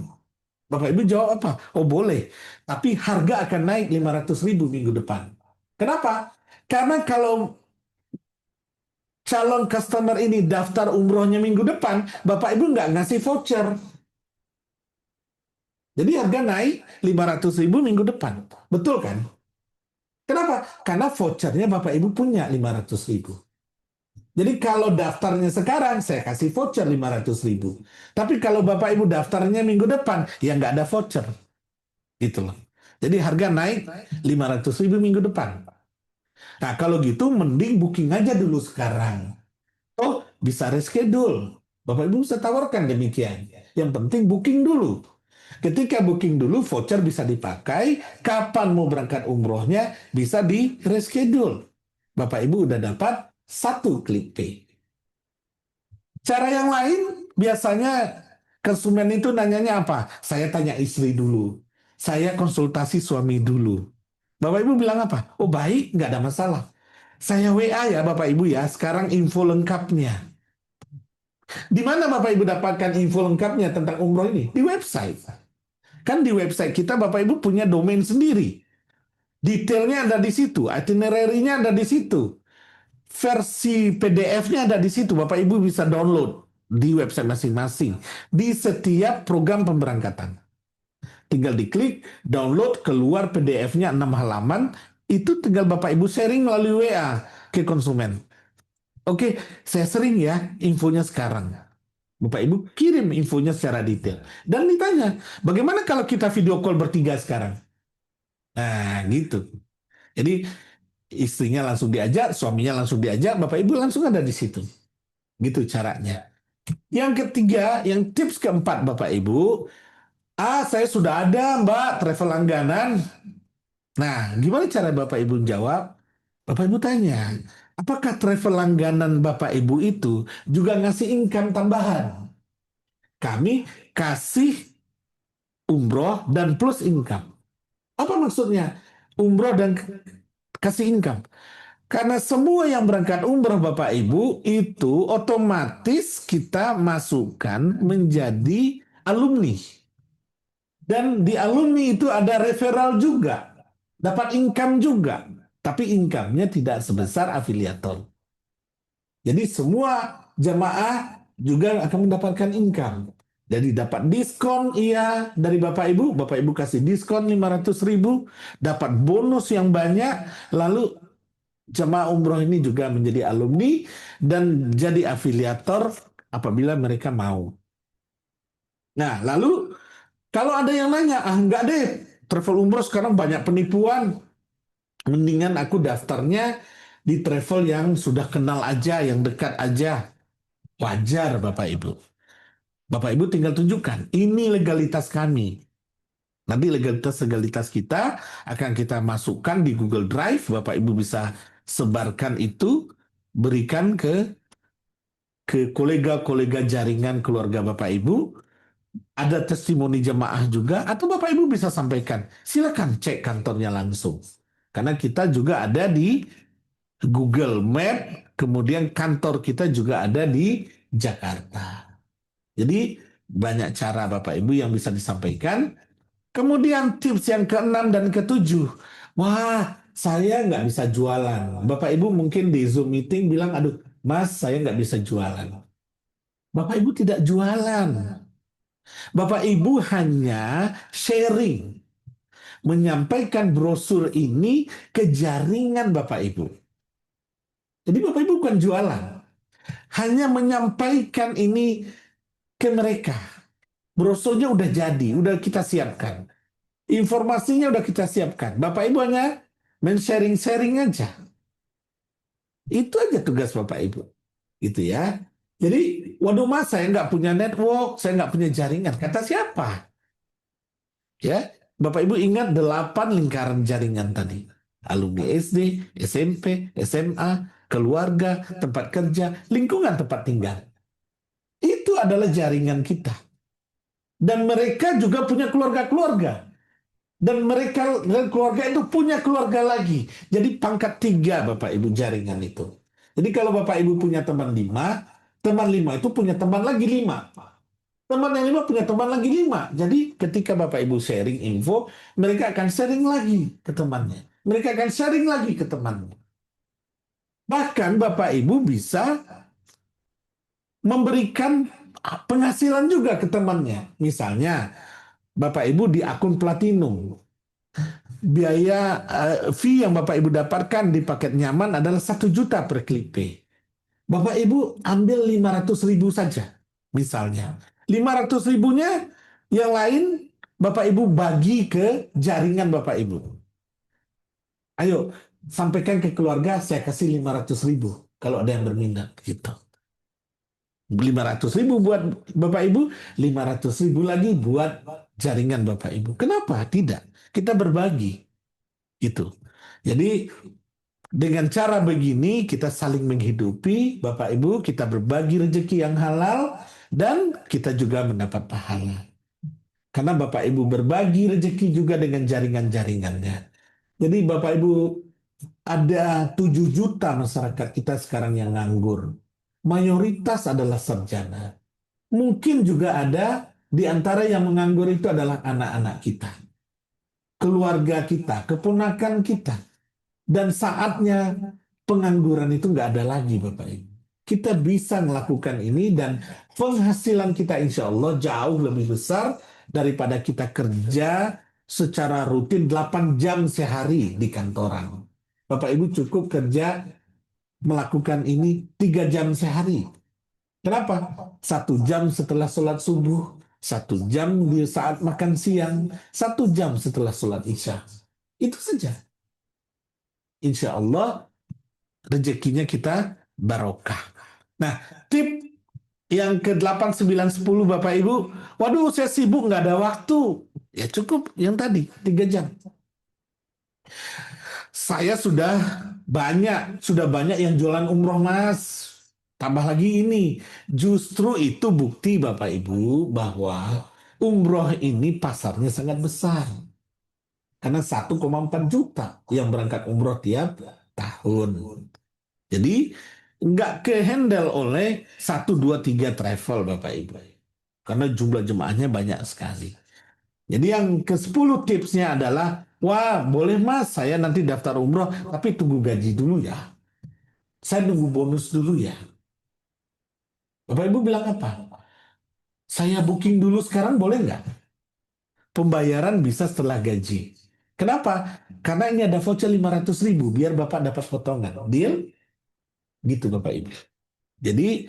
F: Bapak Ibu jawab apa? Oh boleh, tapi harga akan naik 500.000 minggu depan. Kenapa? Karena kalau calon customer ini daftar umrohnya minggu depan, Bapak Ibu nggak ngasih voucher. Jadi harga naik 500.000 minggu depan. Betul kan? Kenapa? Karena vouchernya Bapak Ibu punya 500.000. Jadi kalau daftarnya sekarang, saya kasih voucher 500.000. Tapi kalau Bapak Ibu daftarnya minggu depan, ya nggak ada voucher. Gitu loh. Jadi harga naik 500.000 minggu depan. Nah kalau gitu mending booking aja dulu sekarang. Oh bisa reschedule. Bapak Ibu bisa tawarkan demikian. Yang penting booking dulu. Ketika booking dulu, voucher bisa dipakai. Kapan mau berangkat umrohnya, bisa di reschedule. Bapak Ibu udah dapat 1 ClickPay. Cara yang lain, biasanya konsumen itu nanyanya apa? Saya tanya istri dulu. Saya konsultasi suami dulu. Bapak Ibu bilang apa? Oh baik, nggak ada masalah. Saya WA ya Bapak Ibu ya, sekarang info lengkapnya. Di mana Bapak Ibu dapatkan info lengkapnya tentang umroh ini? Di website. Kan di website kita Bapak Ibu punya domain sendiri. Detailnya ada di situ, itinerary-nya ada di situ. Versi PDF-nya ada di situ. Bapak Ibu bisa download di website masing-masing. Di setiap program pemberangkatan. Tinggal diklik, download, keluar PDF-nya 6 halaman. Itu tinggal Bapak Ibu sharing melalui WA ke konsumen. Oke, saya sering ya infonya sekarang. Bapak Ibu kirim infonya secara detail. Dan ditanya, bagaimana kalau kita video call bertiga sekarang? Nah, gitu. Jadi istrinya langsung diajak, suaminya langsung diajak, Bapak Ibu langsung ada di situ. Gitu caranya. Yang ketiga, yang tips keempat Bapak Ibu, saya sudah ada Mbak travel langganan. Nah, gimana cara Bapak Ibu jawab? Bapak Ibu tanya, apakah travel langganan Bapak Ibu itu juga ngasih income tambahan? Kami kasih umroh dan plus income. Apa maksudnya? Umroh dan kasih income. Karena semua yang berangkat umroh Bapak Ibu itu otomatis kita masukkan menjadi alumni. Dan di alumni itu ada referral juga, dapat income juga. Tapi income-nya tidak sebesar afiliator. Jadi semua jamaah juga akan mendapatkan income. Jadi dapat diskon iya dari Bapak Ibu kasih diskon 500.000, dapat bonus yang banyak, lalu jemaah umroh ini juga menjadi alumni dan jadi afiliator apabila mereka mau. Nah, lalu kalau ada yang nanya, enggak deh, travel umroh sekarang banyak penipuan. Mendingan aku daftarnya di travel yang sudah kenal aja, yang dekat aja. Wajar Bapak Ibu. Bapak Ibu tinggal tunjukkan, ini legalitas kami. Nanti legalitas kita akan kita masukkan di Google Drive. Bapak Ibu bisa sebarkan itu, berikan ke kolega-kolega jaringan keluarga Bapak Ibu. Ada testimoni jemaah juga, atau Bapak Ibu bisa sampaikan. Silakan cek kantornya langsung. Karena kita juga ada di Google Map, kemudian kantor kita juga ada di Jakarta. Jadi banyak cara Bapak Ibu yang bisa disampaikan. Kemudian tips yang ke-6 dan ke-7. Wah, saya nggak bisa jualan. Bapak Ibu mungkin di Zoom meeting bilang, aduh, Mas, saya nggak bisa jualan. Bapak Ibu tidak jualan. Bapak Ibu hanya sharing. Menyampaikan brosur ini ke jaringan Bapak Ibu. Jadi Bapak Ibu bukan jualan. Hanya menyampaikan ini ke mereka. Brosurnya udah jadi, udah kita siapkan. Informasinya udah kita siapkan. Bapak Ibu hanya men-sharing-sharing aja. Itu aja tugas Bapak Ibu. Gitu ya. Jadi, waduh Mas, saya nggak punya network, saya nggak punya jaringan. Kata siapa? Ya, Bapak Ibu ingat 8 lingkaran jaringan tadi. Alumni SD, SMP, SMA, keluarga, tempat kerja, lingkungan tempat tinggal. Itu adalah jaringan kita. Dan mereka juga punya keluarga-keluarga. Dan mereka dan keluarga itu punya keluarga lagi. Jadi pangkat 3 Bapak Ibu jaringan itu. Jadi kalau Bapak Ibu punya teman 5, teman 5 itu punya teman lagi 5. Teman yang 5 punya teman lagi 5. Jadi ketika Bapak Ibu sharing info, mereka akan sharing lagi ke temannya. Mereka akan sharing lagi ke temannya. Bahkan Bapak Ibu bisa memberikan penghasilan juga ke temannya. Misalnya, Bapak Ibu di akun Platinum, biaya fee yang Bapak Ibu dapatkan di paket nyaman adalah 1 juta per ClickPay. Bapak Ibu ambil 500.000 saja, misalnya. 500.000-nya yang lain Bapak Ibu bagi ke jaringan Bapak Ibu. Ayo, sampaikan ke keluarga, saya kasih 500.000 kalau ada yang berminat gitu. 500.000 buat Bapak Ibu, 500.000 lagi buat jaringan Bapak Ibu. Kenapa tidak? Kita berbagi. Gitu. Jadi dengan cara begini kita saling menghidupi Bapak Ibu, kita berbagi rezeki yang halal dan kita juga mendapat pahala. Karena Bapak Ibu berbagi rezeki juga dengan jaringan-jaringannya. Jadi Bapak Ibu, ada 7 juta masyarakat kita sekarang yang nganggur. Mayoritas adalah sarjana. Mungkin juga ada di antara yang menganggur itu adalah anak-anak kita, keluarga kita, keponakan kita. Dan saatnya pengangguran itu nggak ada lagi Bapak Ibu. Kita bisa melakukan ini dan penghasilan kita insya Allah jauh lebih besar daripada kita kerja secara rutin 8 jam sehari di kantoran. Bapak Ibu cukup kerja melakukan ini 3 jam sehari. Kenapa? 1 jam setelah sholat subuh, 1 jam di saat makan siang, 1 jam setelah sholat isya. Itu saja. Insya Allah rezekinya kita barokah. Nah, tip yang ke-8, 9, 10 Bapak Ibu, waduh saya sibuk nggak ada waktu. Ya cukup yang tadi, 3 jam. Saya sudah banyak yang jualan umroh Mas. Tambah lagi ini. Justru itu bukti Bapak Ibu bahwa umroh ini pasarnya sangat besar. Karena 1,4 juta yang berangkat umroh tiap tahun. Jadi nggak ke-handle oleh 1, 2, 3 travel Bapak Ibu. Karena jumlah jemaahnya banyak sekali. Jadi yang ke-10 tipsnya adalah, wah boleh Mas saya nanti daftar umroh, tapi tunggu gaji dulu ya. Saya nunggu bonus dulu ya. Bapak Ibu bilang apa? Saya booking dulu sekarang boleh nggak? Pembayaran bisa setelah gaji. Kenapa? Karena ini ada voucher 500.000 biar Bapak dapat potongan. Deal? Gitu Bapak Ibu. Jadi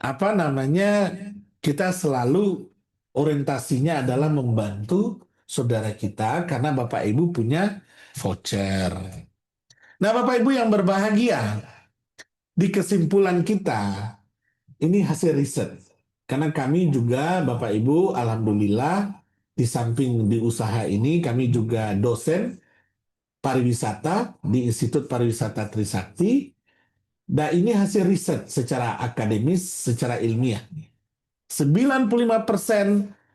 F: apa namanya, kita selalu orientasinya adalah membantu saudara kita karena Bapak Ibu punya voucher. Nah Bapak Ibu yang berbahagia, di kesimpulan kita ini hasil riset. Karena kami juga Bapak Ibu alhamdulillah di samping di usaha ini kami juga dosen pariwisata di Institut Pariwisata Trisakti. Nah ini hasil riset secara akademis, secara ilmiah. 95%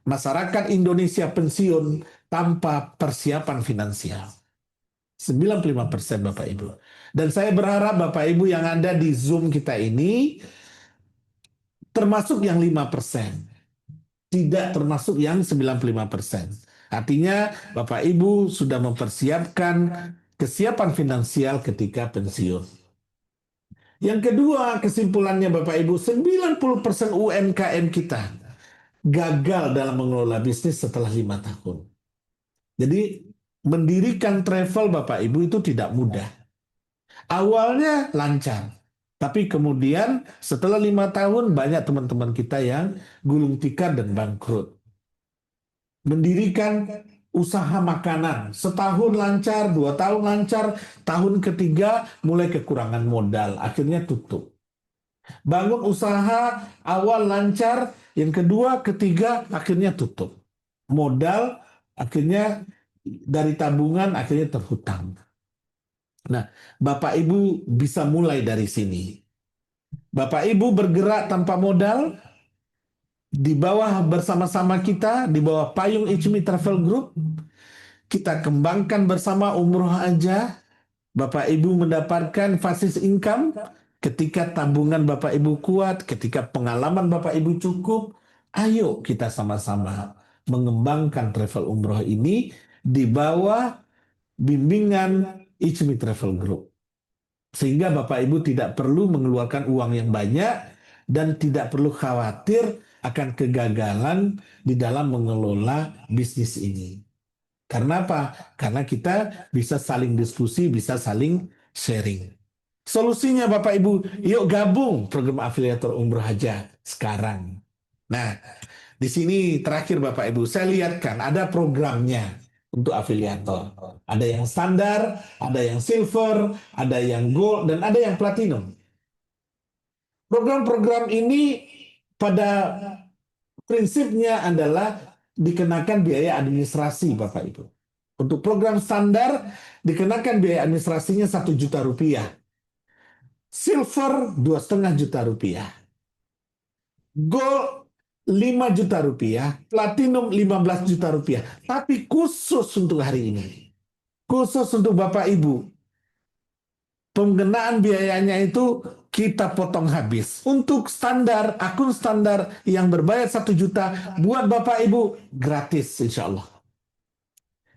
F: masyarakat Indonesia pensiun tanpa persiapan finansial. 95% Bapak Ibu. Dan saya berharap Bapak Ibu yang ada di Zoom kita ini termasuk yang 5%. Tidak termasuk yang 95%. Artinya Bapak Ibu sudah mempersiapkan kesiapan finansial ketika pensiun. Yang kedua, kesimpulannya Bapak Ibu, 90% UMKM kita gagal dalam mengelola bisnis setelah 5 tahun. Jadi mendirikan travel Bapak Ibu itu tidak mudah. Awalnya lancar, tapi kemudian setelah 5 tahun banyak teman-teman kita yang gulung tikar dan bangkrut. Mendirikan usaha makanan, setahun lancar, 2 tahun lancar, tahun ketiga mulai kekurangan modal, akhirnya tutup. Bangun usaha awal lancar, yang kedua, ketiga akhirnya tutup. Modal akhirnya dari tabungan akhirnya terhutang. Nah, Bapak Ibu bisa mulai dari sini. Bapak Ibu bergerak tanpa modal, di bawah bersama-sama kita, di bawah payung Ichmi Travel Group, kita kembangkan bersama umroh aja. Bapak Ibu mendapatkan passive income ketika tabungan Bapak Ibu kuat, ketika pengalaman Bapak Ibu cukup. Ayo kita sama-sama mengembangkan travel umroh ini di bawah bimbingan Ichmi Travel Group. Sehingga Bapak Ibu tidak perlu mengeluarkan uang yang banyak dan tidak perlu khawatir akan kegagalan di dalam mengelola bisnis ini. Karena apa? Karena kita bisa saling diskusi, bisa saling sharing. Solusinya Bapak Ibu, yuk gabung program afiliator umroh aja sekarang. Nah, di sini terakhir Bapak Ibu, saya lihatkan ada programnya untuk afiliator. Ada yang standar, ada yang silver, ada yang gold, dan ada yang platinum. Program-program ini pada prinsipnya adalah dikenakan biaya administrasi Bapak Ibu. Untuk program standar dikenakan biaya administrasinya 1 juta rupiah. Silver 2,5 juta rupiah. Gold 5 juta rupiah. Platinum 15 juta rupiah. Tapi khusus untuk hari ini. Khusus untuk Bapak Ibu. Pengenaan biayanya itu kita potong habis. Untuk standar, akun standar yang berbayar 1 juta, buat Bapak Ibu gratis insya Allah.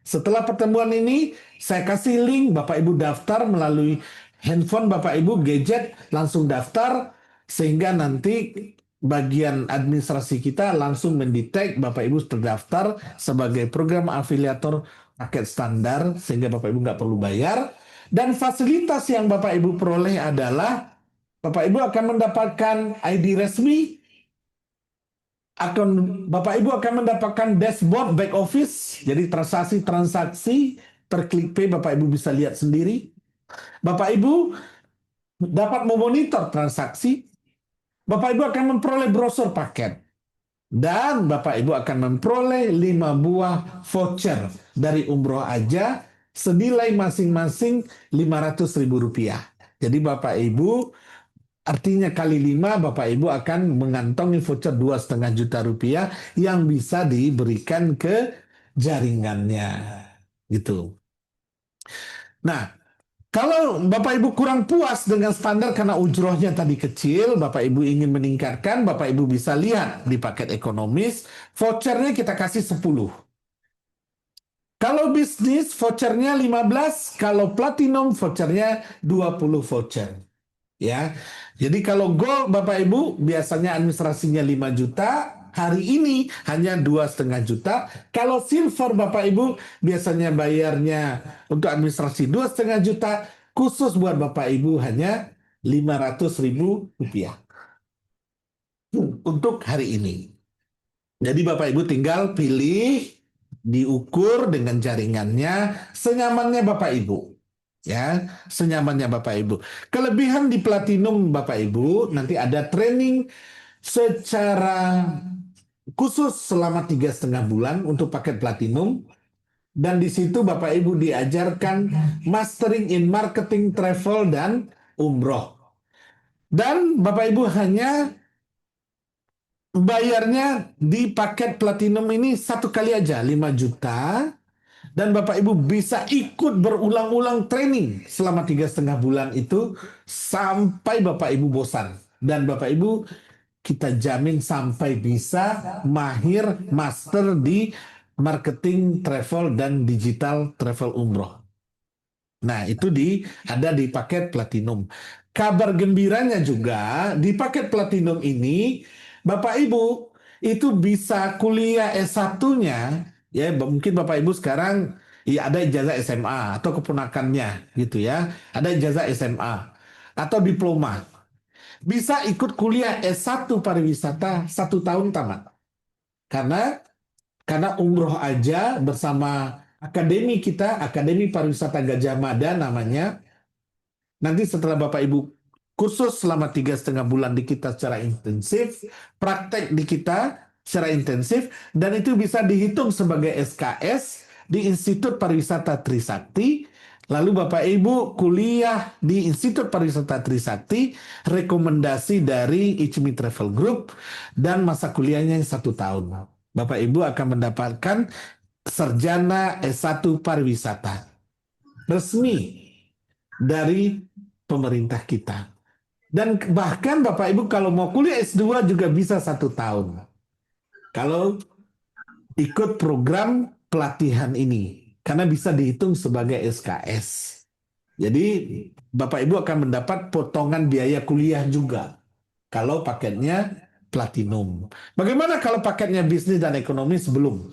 F: Setelah pertemuan ini, saya kasih link Bapak Ibu daftar melalui handphone Bapak Ibu, gadget, langsung daftar, sehingga nanti bagian administrasi kita langsung mendetek Bapak Ibu terdaftar sebagai program afiliator paket standar, sehingga Bapak Ibu nggak perlu bayar. Dan fasilitas yang Bapak Ibu peroleh adalah Bapak Ibu akan mendapatkan ID resmi, Bapak Ibu akan mendapatkan dashboard back office, jadi transaksi-transaksi per klik pay Bapak Ibu bisa lihat sendiri. Bapak Ibu dapat memonitor transaksi. Bapak Ibu akan memperoleh brosur paket. Dan Bapak Ibu akan memperoleh 5 buah voucher dari umroh aja senilai masing-masing 500.000 rupiah. Jadi Bapak Ibu artinya kali 5 Bapak Ibu akan mengantongi voucher 2,5 juta rupiah yang bisa diberikan ke jaringannya. gitu. Nah, kalau Bapak Ibu kurang puas dengan standar karena ujrohnya tadi kecil, Bapak Ibu ingin meningkatkan, Bapak Ibu bisa lihat di paket ekonomis, vouchernya kita kasih 10. Kalau bisnis vouchernya 15, kalau platinum vouchernya 20 voucher. Ya. Jadi kalau gold Bapak Ibu biasanya administrasinya 5 juta, hari ini hanya 2,5 juta. Kalau silver Bapak Ibu biasanya bayarnya untuk administrasi 2,5 juta, khusus buat Bapak Ibu hanya 500.000 rupiah untuk hari ini. Jadi Bapak Ibu tinggal pilih, diukur dengan jaringannya, senyamannya Bapak Ibu. Ya, senyamannya Bapak Ibu. Kelebihan di Platinum Bapak Ibu, nanti ada training secara khusus selama 3,5 bulan untuk paket Platinum. Dan di situ Bapak Ibu diajarkan mastering in marketing, travel, dan umroh. Dan Bapak Ibu hanya bayarnya di paket Platinum ini satu kali aja, 5 juta. Dan Bapak Ibu bisa ikut berulang-ulang training selama 3,5 bulan itu sampai Bapak Ibu bosan. Dan Bapak Ibu kita jamin sampai bisa mahir master di marketing travel dan digital travel umroh. Nah, itu ada di paket Platinum. Kabar gembiranya juga di paket Platinum ini, Bapak Ibu itu bisa kuliah S1-nya, ya mungkin Bapak Ibu sekarang ya ada ijazah SMA atau keponakannya gitu ya, ada ijazah SMA atau diploma. Bisa ikut kuliah S1 pariwisata 1 tahun tamat. Karena umroh aja bersama akademi kita, Akademi Pariwisata Gajah Mada namanya. Nanti setelah Bapak Ibu kursus selama 3,5 bulan di kita secara intensif, praktek di kita secara intensif, dan itu bisa dihitung sebagai SKS di Institut Pariwisata Trisakti. Lalu Bapak Ibu kuliah di Institut Pariwisata Trisakti, rekomendasi dari Ichmi Travel Group, dan masa kuliahnya 1 tahun. Bapak Ibu akan mendapatkan sarjana S1 pariwisata resmi dari pemerintah kita. Dan bahkan Bapak Ibu kalau mau kuliah S2 juga bisa 1 tahun. Kalau ikut program pelatihan ini. Karena bisa dihitung sebagai SKS. Jadi Bapak Ibu akan mendapat potongan biaya kuliah juga. Kalau paketnya Platinum. Bagaimana kalau paketnya bisnis dan ekonomi sebelum?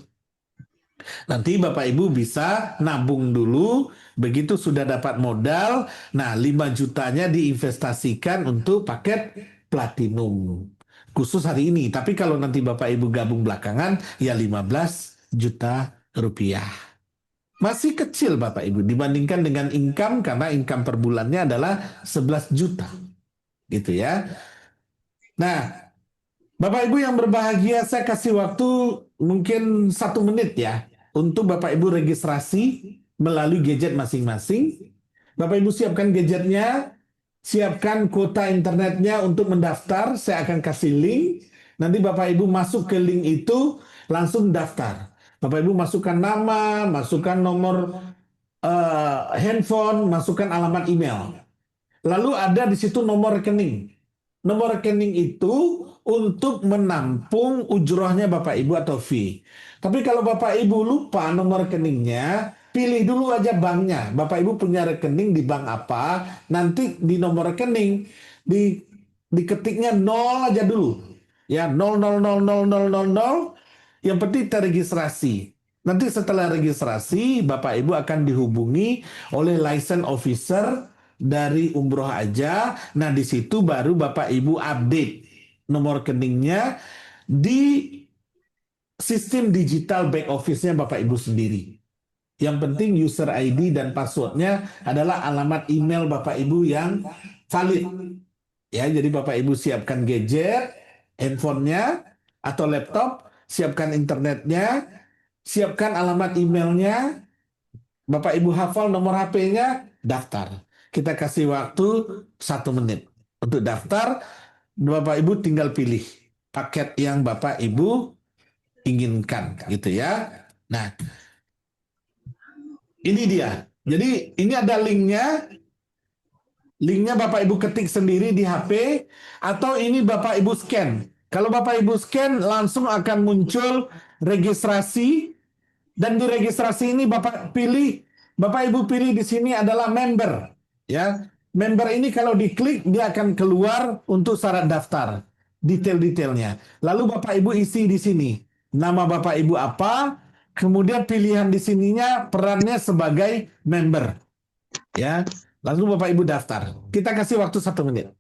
F: Nanti Bapak Ibu bisa nabung dulu, begitu sudah dapat modal, nah 5 jutanya diinvestasikan untuk paket Platinum. Khusus hari ini, tapi kalau nanti Bapak Ibu gabung belakangan, ya 15 juta rupiah. Masih kecil Bapak Ibu dibandingkan dengan income, karena income per bulannya adalah 11 juta. Gitu ya. Nah, Bapak Ibu yang berbahagia, saya kasih waktu mungkin 1 menit ya untuk Bapak Ibu registrasi melalui gadget masing-masing. Bapak Ibu siapkan gadgetnya, siapkan kuota internetnya untuk mendaftar. Saya akan kasih link. Nanti Bapak Ibu masuk ke link itu, langsung daftar. Bapak Ibu masukkan nama, masukkan nomor handphone, masukkan alamat email. Lalu ada di situ nomor rekening. Nomor rekening itu untuk menampung ujrohnya Bapak Ibu atau fee. Tapi kalau Bapak Ibu lupa nomor rekeningnya, pilih dulu aja banknya. Bapak Ibu punya rekening di bank apa, nanti di nomor rekening diketiknya 0 aja dulu. Ya, 0000000. Yang penting terregistrasi. Nanti setelah registrasi, Bapak Ibu akan dihubungi oleh license officer dari umroh aja. Nah, di situ baru Bapak Ibu update nomor rekeningnya di sistem digital back office-nya Bapak Ibu sendiri. Yang penting user ID dan passwordnya adalah alamat email Bapak Ibu yang valid. Ya, jadi Bapak Ibu siapkan gadget, handphonenya atau laptop, siapkan internetnya, siapkan alamat emailnya, Bapak Ibu hafal nomor HP-nya, daftar. Kita kasih waktu 1 menit untuk daftar. Bapak Ibu tinggal pilih paket yang Bapak Ibu inginkan, gitu ya. Nah, Ini dia. Jadi ini ada linknya. Linknya Bapak Ibu ketik sendiri di HP atau ini Bapak Ibu scan. Kalau Bapak Ibu scan langsung akan muncul registrasi dan di registrasi ini Bapak Ibu pilih di sini adalah member, ya. Member ini kalau diklik dia akan keluar untuk syarat daftar, detail-detailnya. Lalu Bapak Ibu isi di sini. Nama Bapak Ibu apa? Kemudian pilihan di sininya perannya sebagai member, ya. Lalu Bapak Ibu daftar. Kita kasih waktu 1 menit.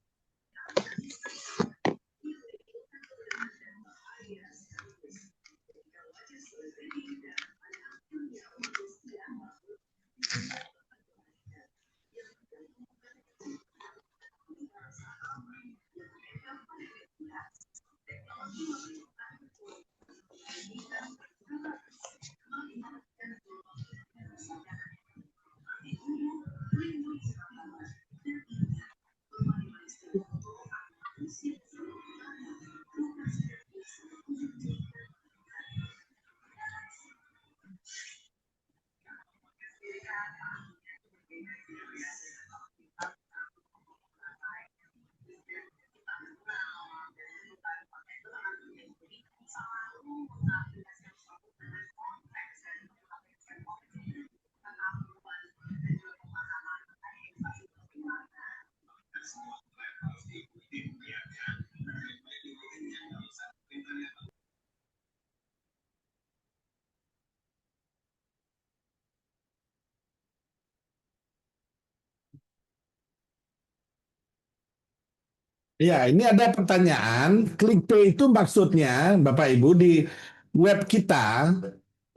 F: Ya, ini ada pertanyaan. ClickPay itu maksudnya, Bapak Ibu, di web kita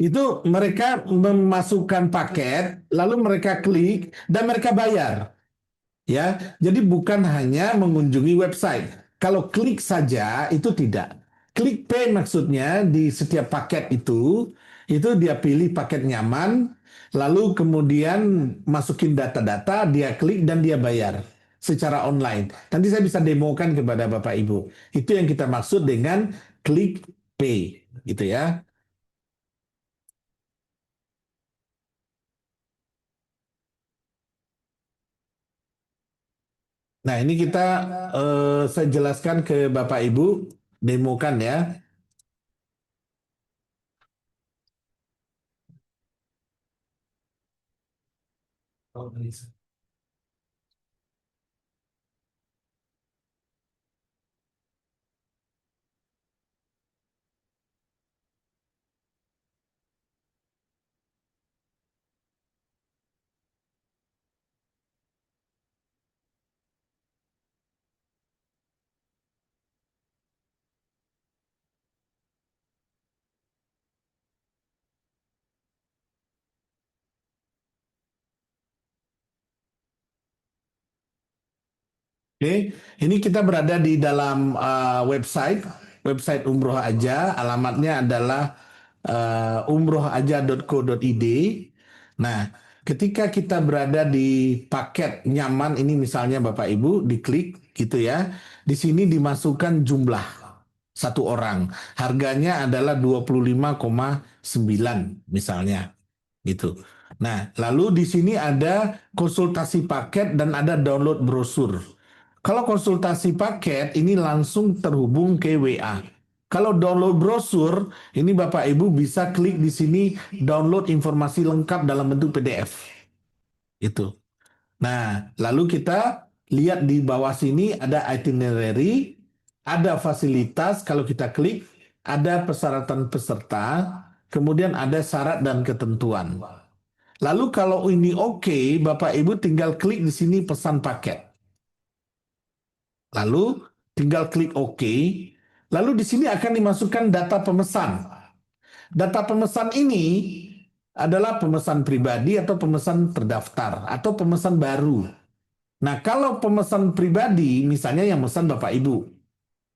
F: itu mereka memasukkan paket, lalu mereka klik dan mereka bayar. Ya, jadi bukan hanya mengunjungi website. Kalau klik saja itu tidak. Klik pay maksudnya di setiap paket itu dia pilih paket nyaman, lalu kemudian masukin data-data, dia klik dan dia bayar secara online. Nanti saya bisa demokan kepada Bapak Ibu. Itu yang kita maksud dengan klik pay, gitu ya. Nah, ini saya jelaskan ke Bapak Ibu, demokan ya. Oke, ini kita berada di dalam website Umroh Aja. Alamatnya adalah umrohaja.co.id. Nah, ketika kita berada di paket nyaman ini misalnya Bapak Ibu diklik gitu ya. Di sini dimasukkan jumlah satu orang. Harganya adalah 25,9 misalnya gitu. Nah, lalu di sini ada konsultasi paket dan ada download brosur. Kalau konsultasi paket ini langsung terhubung ke WA. Kalau download brosur, ini Bapak Ibu bisa klik di sini download informasi lengkap dalam bentuk PDF. Itu. Nah, lalu kita lihat di bawah sini ada itinerary, ada fasilitas kalau kita klik, ada persyaratan peserta, kemudian ada syarat dan ketentuan. Lalu kalau ini oke, Bapak Ibu tinggal klik di sini pesan paket. Lalu tinggal klik OK. Lalu di sini akan dimasukkan data pemesan. Data pemesan ini adalah pemesan pribadi atau pemesan terdaftar atau pemesan baru. Nah, kalau pemesan pribadi, misalnya yang pesan Bapak Ibu,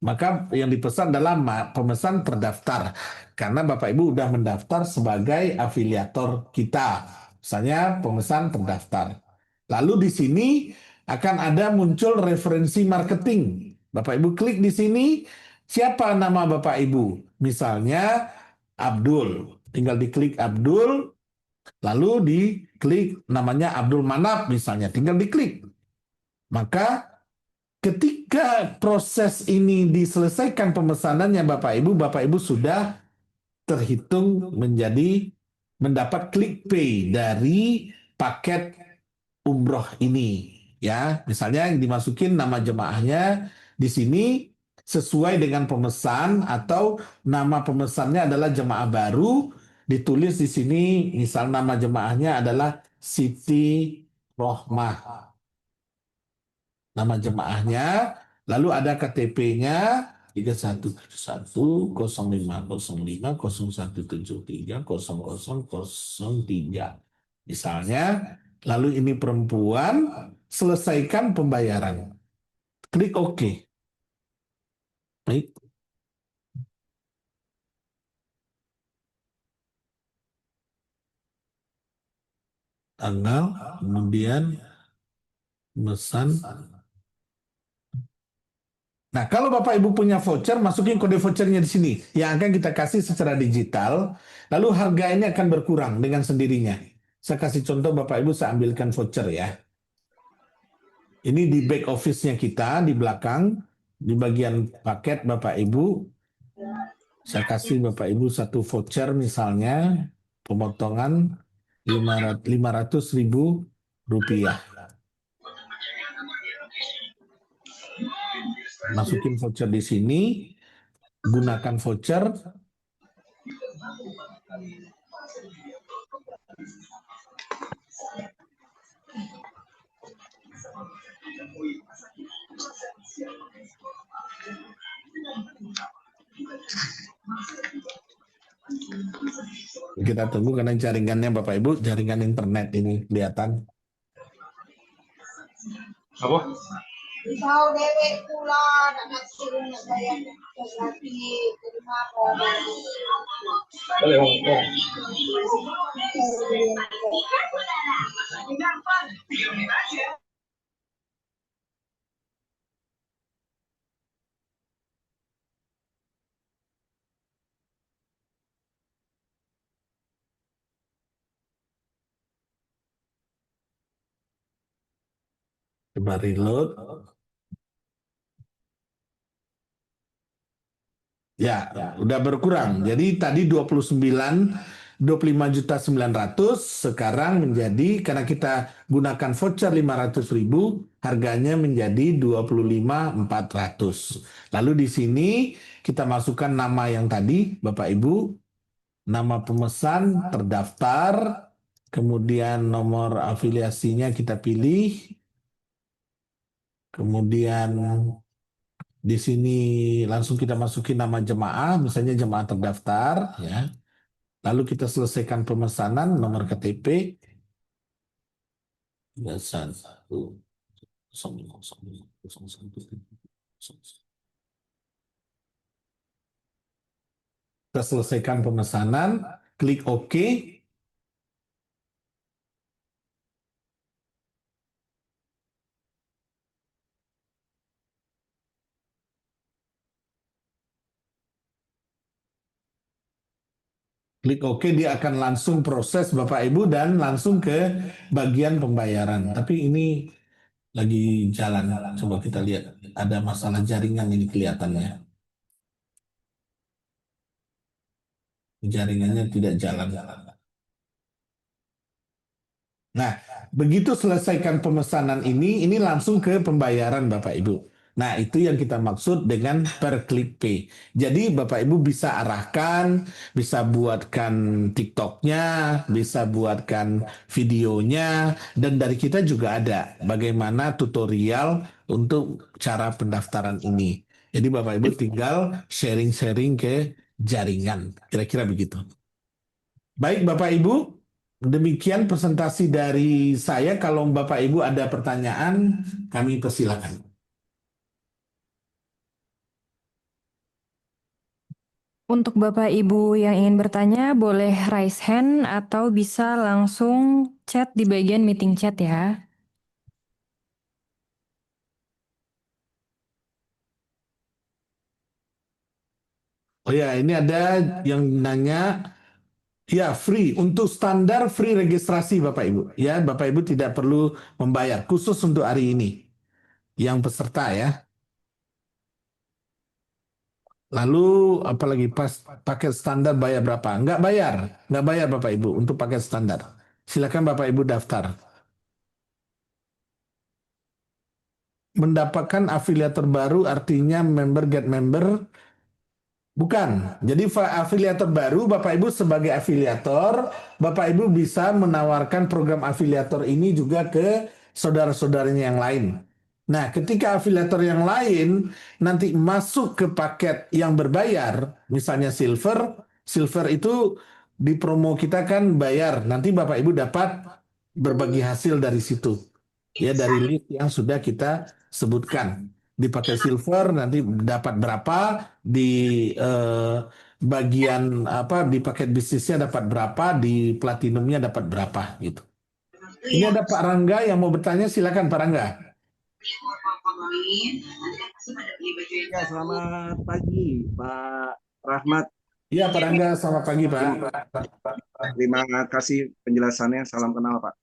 F: maka yang dipesan adalah pemesan terdaftar. Karena Bapak Ibu sudah mendaftar sebagai afiliator kita. Misalnya pemesan terdaftar. Lalu di sini akan ada muncul referensi marketing. Bapak Ibu klik di sini, siapa nama Bapak Ibu? Misalnya Abdul. Tinggal diklik Abdul, Lalu diklik namanya Abdul Manap misalnya, tinggal diklik. Maka ketika proses ini diselesaikan pemesanannya Bapak Ibu sudah terhitung mendapat klik pay dari paket umroh ini. Ya, misalnya yang dimasukin nama jemaahnya di sini sesuai dengan pemesan atau nama pemesannya adalah jemaah baru, ditulis di sini misal nama jemaahnya adalah Siti Rohmah. Nama jemaahnya, lalu ada KTP-nya 3171050501730003. Misalnya, lalu ini perempuan, selesaikan pembayaran. Klik OK. Baik. Tanggal, kemudian pesan. Nah, kalau Bapak Ibu punya voucher, masukin kode vouchernya di sini. Yang akan kita kasih secara digital, lalu harga ini akan berkurang dengan sendirinya. Saya kasih contoh Bapak Ibu, saya ambilkan voucher ya. Ini di back office-nya kita, di belakang, di bagian paket Bapak Ibu. Saya kasih Bapak Ibu satu voucher misalnya, pemotongan 500.000 rupiah. Masukin voucher di sini, gunakan voucher. Kita tunggu karena jaringannya Bapak Ibu, jaringan internet ini kelihatan.
G: Apa?
H: Ikaw dewe pula nak turun na saya lagi terima
G: Boleh ngomong.
F: Coba reload. Ya, udah berkurang. Jadi tadi 25.900.000 sekarang menjadi karena kita gunakan voucher 500.000 harganya menjadi 25.400. Lalu di sini kita masukkan nama yang tadi Bapak Ibu, nama pemesan terdaftar, kemudian nomor afiliasinya kita pilih, kemudian di sini langsung kita masukin nama jemaah, misalnya jemaah terdaftar, ya. Lalu kita selesaikan pemesanan, nomor KTP, 31 Kita selesaikan pemesanan, klik OK. Klik OK, dia akan langsung proses Bapak Ibu dan langsung ke bagian pembayaran. Tapi ini lagi jalan. Coba kita lihat. Ada masalah jaringan ini kelihatannya. Jaringannya tidak jalan. Nah, begitu selesaikan pemesanan ini langsung ke pembayaran Bapak Ibu. Nah, itu yang kita maksud dengan per klik pay. Jadi Bapak Ibu bisa arahkan, bisa buatkan TikTok-nya, bisa buatkan videonya, dan dari kita juga ada bagaimana tutorial untuk cara pendaftaran ini. Jadi Bapak Ibu tinggal sharing-sharing ke jaringan. Kira-kira begitu. Baik Bapak Ibu, demikian presentasi dari saya. Kalau Bapak Ibu ada pertanyaan, kami persilakan.
B: Untuk Bapak Ibu yang ingin bertanya, boleh raise hand atau bisa langsung chat di bagian meeting chat ya.
F: Oh ya, ini ada yang nanya Ya, free. Untuk standar free registrasi Bapak Ibu. Ya, Bapak Ibu tidak perlu membayar. Khusus untuk hari ini. Yang peserta ya. Lalu apalagi pas paket standar bayar berapa? Nggak bayar Bapak Ibu untuk paket standar. Silakan Bapak Ibu daftar. Mendapatkan afiliator baru artinya member get member. Bukan. Jadi afiliator baru, Bapak Ibu sebagai afiliator, Bapak Ibu bisa menawarkan program afiliator ini juga ke saudara-saudaranya yang lain. Nah, ketika afiliator yang lain nanti masuk ke paket yang berbayar, misalnya silver, silver itu di promo kita kan bayar. Nanti Bapak Ibu dapat berbagi hasil dari situ. Ya, dari list yang sudah kita sebutkan. Dipakai silver nanti dapat berapa, di bagian apa di paket bisnisnya dapat berapa, di platinumnya dapat berapa gitu. Ini ada Pak Rangga yang mau bertanya, silakan Pak Rangga.
G: Ya, selamat pagi Pak Rahmat.
F: Iya Pak Rangga, selamat pagi Pak.
G: Terima kasih penjelasannya. Salam kenal Pak.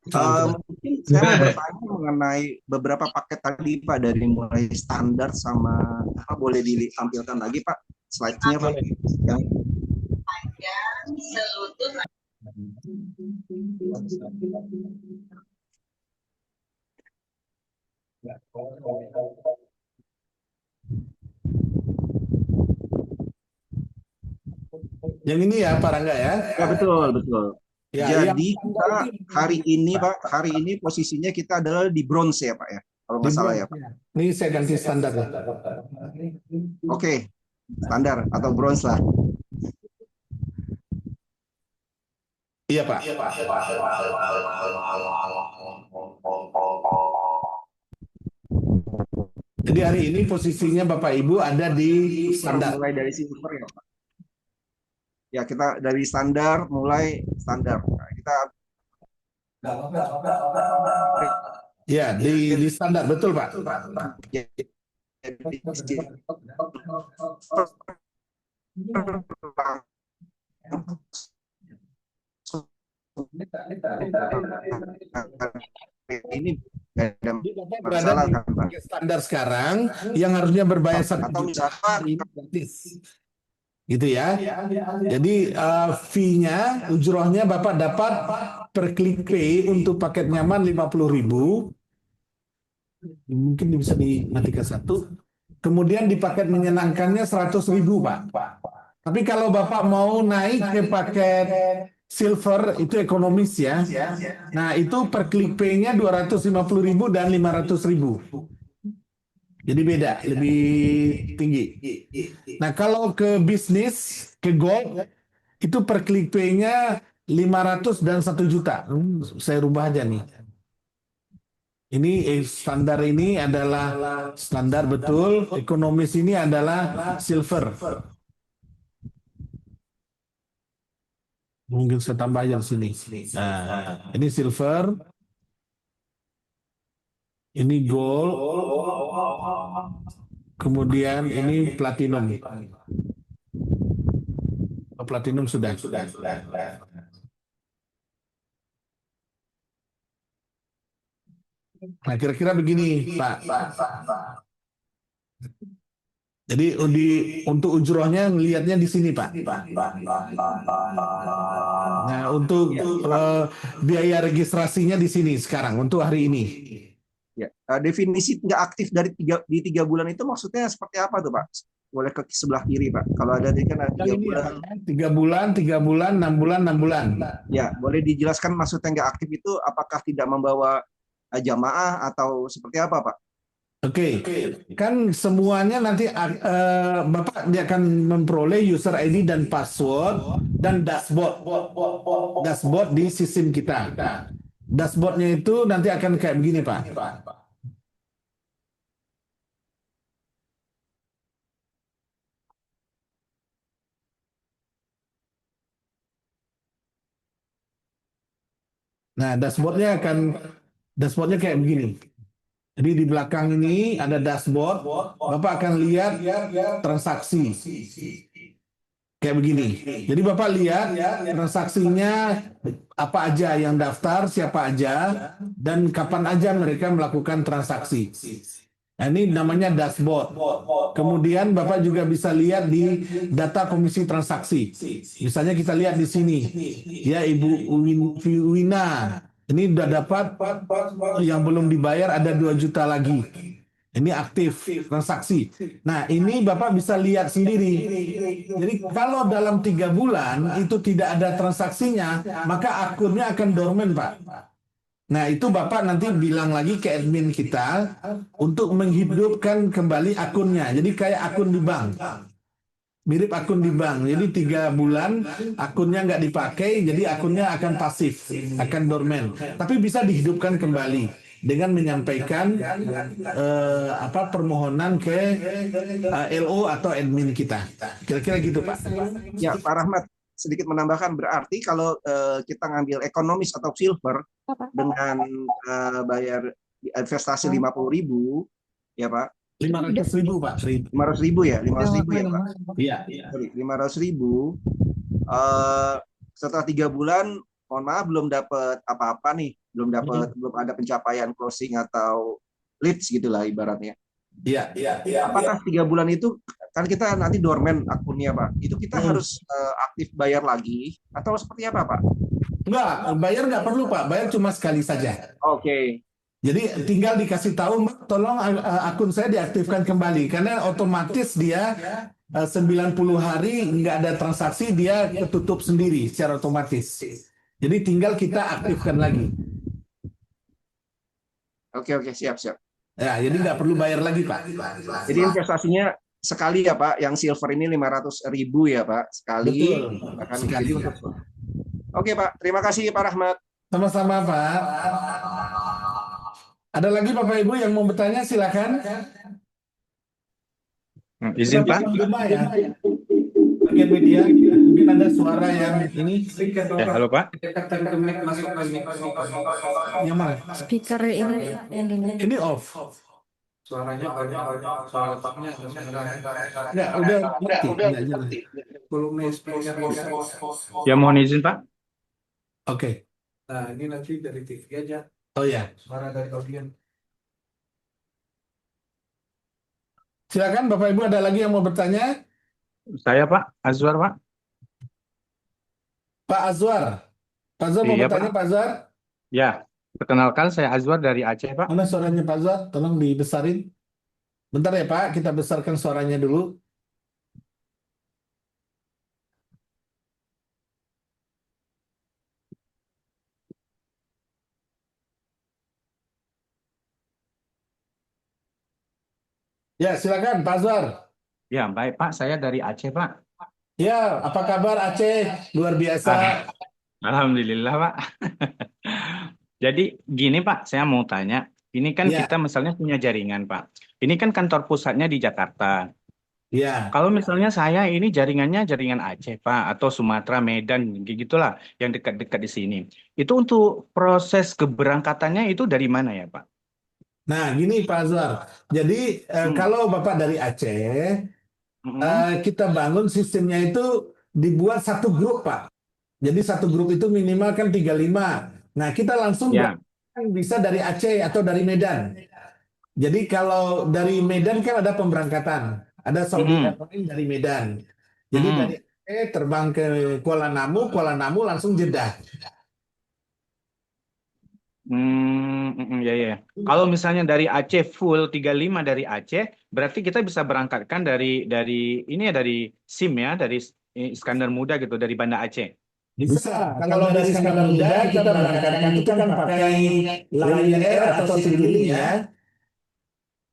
F: Salam.
G: Mungkin saya mau bertanya mengenai beberapa paket tadi Pak, dari mulai standar sama apa, boleh ditampilkan lagi Pak slide-nya Pak? Yang
F: Yang ini ya Pak Rangga ya.
G: ya betul betul.
F: Ya,
G: Jadi kita hari ini Pak, hari ini posisinya kita adalah di bronze ya Pak ya, kalau nggak salah ya Pak.
F: Ini saya ganti standar ya.
G: Oke, standar atau bronze lah.
F: Iya Pak. Jadi hari ini posisinya Bapak Ibu ada di standar.
G: Mulai dari silver ya Pak. Ya, kita dari standar, mulai standar. Nah, kita
F: Ya, di standar betul Pak.
G: ini nggak ada
F: Berada
G: masalah
F: di
G: kan Pak?
F: standar sekarang yang harusnya berbayar 1
G: Atau
F: juta
G: misalkan
F: ini gratis. Gitu ya. Jadi fee-nya, ujrohnya Bapak dapat per klik pay untuk paket nyaman 50.000. Mungkin bisa dimatikan satu. Kemudian di paket menyenangkannya 100.000 Pak. Tapi kalau Bapak mau naik ke paket silver itu ekonomis ya. Nah itu per klik pay-nya 250.000 dan 500.000. Jadi beda, lebih tinggi. Nah kalau ke bisnis, ke gold, itu per klik pay-nya 500 dan 1 juta. Saya rubah aja nih. Ini standar ini adalah standar betul, ekonomis ini adalah silver. Mungkin saya tambah yang sini. Nah, ini silver. Ini gold. Kemudian ini platinum. Platinum sudah. Nah, kira-kira begini, Pak. Jadi untuk ujrohnya lihatnya di sini, Pak. Nah, untuk biaya registrasinya di sini sekarang untuk hari ini.
G: Ya, definisi nggak aktif dari 3 bulan itu maksudnya seperti apa tuh Pak? Boleh ke sebelah kiri Pak. Kalau ada di kan ada 3 bulan.
F: 3 bulan, 3 bulan, 6 bulan, 6 bulan.
G: Ya, boleh dijelaskan maksudnya nggak aktif itu apakah tidak membawa jamaah atau seperti apa Pak?
F: Oke, kan semuanya nanti Bapak dia akan memperoleh user ID dan password dan dashboard di sistem kita. Dashboardnya itu nanti akan kayak begini Pak. Nah, dashboardnya kayak begini. Jadi di belakang ini ada dashboard, Bapak akan lihat transaksi. Kayak kayak begini. Jadi Bapak lihat transaksinya apa aja yang daftar, siapa aja, dan kapan aja mereka melakukan transaksi. Nah, ini namanya dashboard. Kemudian Bapak juga bisa lihat di data komisi transaksi. Misalnya kita lihat di sini, ya Ibu Wina, ini udah dapat yang belum dibayar ada 2 juta lagi. Ini aktif transaksi. Nah, ini Bapak bisa lihat sendiri. Jadi kalau dalam 3 bulan itu tidak ada transaksinya, maka akunnya akan dormant, Pak. Nah, itu Bapak nanti bilang lagi ke admin kita untuk menghidupkan kembali akunnya. Jadi kayak akun di bank. Mirip akun di bank. Jadi 3 bulan akunnya nggak dipakai, jadi akunnya akan pasif, akan dormant. Tapi bisa dihidupkan kembali dengan menyampaikan permohonan ke LO atau admin kita. Kira-kira gitu, Pak.
G: Ya, Pak Rahmat, sedikit menambahkan, berarti kalau kita ngambil ekonomis atau silver dengan bayar investasi 50.000, ya Pak.
F: 500.000, Pak.
G: 500.000 ya, 500.000 ya Pak.
F: Iya.
G: Sorry, 500.000. Setelah 3 bulan, mohon maaf belum dapat apa-apa nih, belum ada pencapaian closing atau leads gitulah ibaratnya.
F: Iya.
G: Apakah 3 bulan itu kan kita nanti dormant akunnya Pak? Itu kita harus aktif bayar lagi atau seperti apa Pak?
F: Enggak, bayar nggak perlu, Pak. Bayar cuma sekali saja.
G: Oke.
F: Jadi tinggal dikasih tahu, Mbak, tolong akun saya diaktifkan kembali. Karena otomatis dia 90 hari nggak ada transaksi, dia ketutup sendiri secara otomatis. Jadi tinggal kita aktifkan lagi.
G: Oke, siap.
F: Ya, jadi nggak perlu bayar lagi, Pak.
G: Jadi investasinya sekali ya Pak, yang silver ini 500.000 ya Pak, sekali.
F: Betul.
G: Akan
F: Sekali.
G: Oke Pak, terima kasih Pak Rahmat.
F: Sama-sama, Pak. Ada lagi Bapak Ibu yang mau bertanya, silakan.
I: Izin Pak.
F: Ya. Bagian media, mungkin ada suara yang ini.
I: Ya, halo Pak.
F: Yang mana?
B: Speaker ini
F: Ini off.
J: Suaranya banyak soal letaknya
F: Enggak, udah mati. Enggak jalan.
J: volume speaker.
I: Ya mohon izin Pak.
F: Oke.
J: Nah, ini nanti dari TV aja,
F: Oh ya.
J: suara dari audiens.
F: Silakan Bapak Ibu, ada lagi yang mau bertanya?
I: Saya Pak Azwar Pak.
F: Pak Azwar. Pak Azwar mau
I: Iya,
F: bertanya,
I: Pak.
F: Pak Azwar?
I: Ya, perkenalkan saya Azwar dari Aceh Pak.
F: Mana suaranya Pak Azwar? Tolong dibesarin. Bentar ya Pak, kita besarkan suaranya dulu. Ya, silakan Pak Azwar.
I: Ya baik Pak, saya dari Aceh Pak.
F: Ya, apa kabar Aceh? Luar biasa.
I: Alhamdulillah Pak. Jadi gini Pak, saya mau tanya. Ini kan
F: Ya.
I: kita misalnya punya jaringan Pak. Ini kan kantor pusatnya di Jakarta.
F: Ya,
I: Kalau misalnya saya ini jaringannya jaringan Aceh Pak, atau Sumatera, Medan, gitulah yang dekat-dekat di sini. Itu untuk proses keberangkatannya itu dari mana ya Pak?
F: nah gini Pak Azwar. Jadi kalau Bapak dari Aceh, kita bangun sistemnya itu dibuat satu grup Pak. Jadi satu grup itu minimal kan 35. Nah, kita langsung
I: Ya.
F: bisa dari Aceh atau dari Medan. Jadi kalau dari Medan kan ada pemberangkatan. Ada Saudi Airlines dari Medan. Jadi dari Aceh terbang ke Kuala Namu langsung Jeddah.
I: Ya. Kalau misalnya dari Aceh full 35 dari Aceh, berarti kita bisa berangkatkan dari ini ya, dari SIM ya, dari Iskandar Muda gitu, dari Banda Aceh.
F: Bisa. Kalau dari Iskandar Muda kita berangkatkan itu kan pakai Lion Air atau Citylink ya.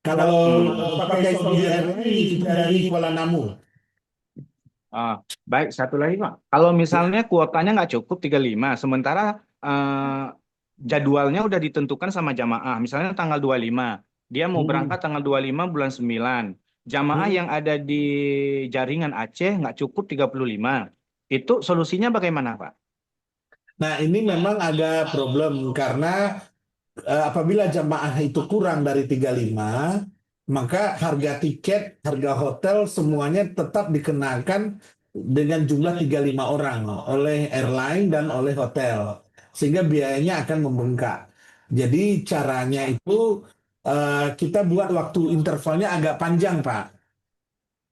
F: Kalau pakai Saudi Airlines kita dari Kuala Namu.
I: Baik, satu lagi Pak. Kalau misalnya kuotanya nggak cukup 35, sementara jadwalnya udah ditentukan sama jamaah. Misalnya tanggal 25, dia mau berangkat tanggal 25 bulan 9. Jamaah yang ada di jaringan Aceh nggak cukup 35. Itu solusinya bagaimana, Pak?
F: Nah, ini memang agak problem karena apabila jamaah itu kurang dari 35, maka harga tiket, harga hotel semuanya tetap dikenakan dengan jumlah 35 orang oleh airline dan oleh hotel. Sehingga biayanya akan membengkak. Jadi caranya itu kita buat waktu intervalnya agak panjang, Pak.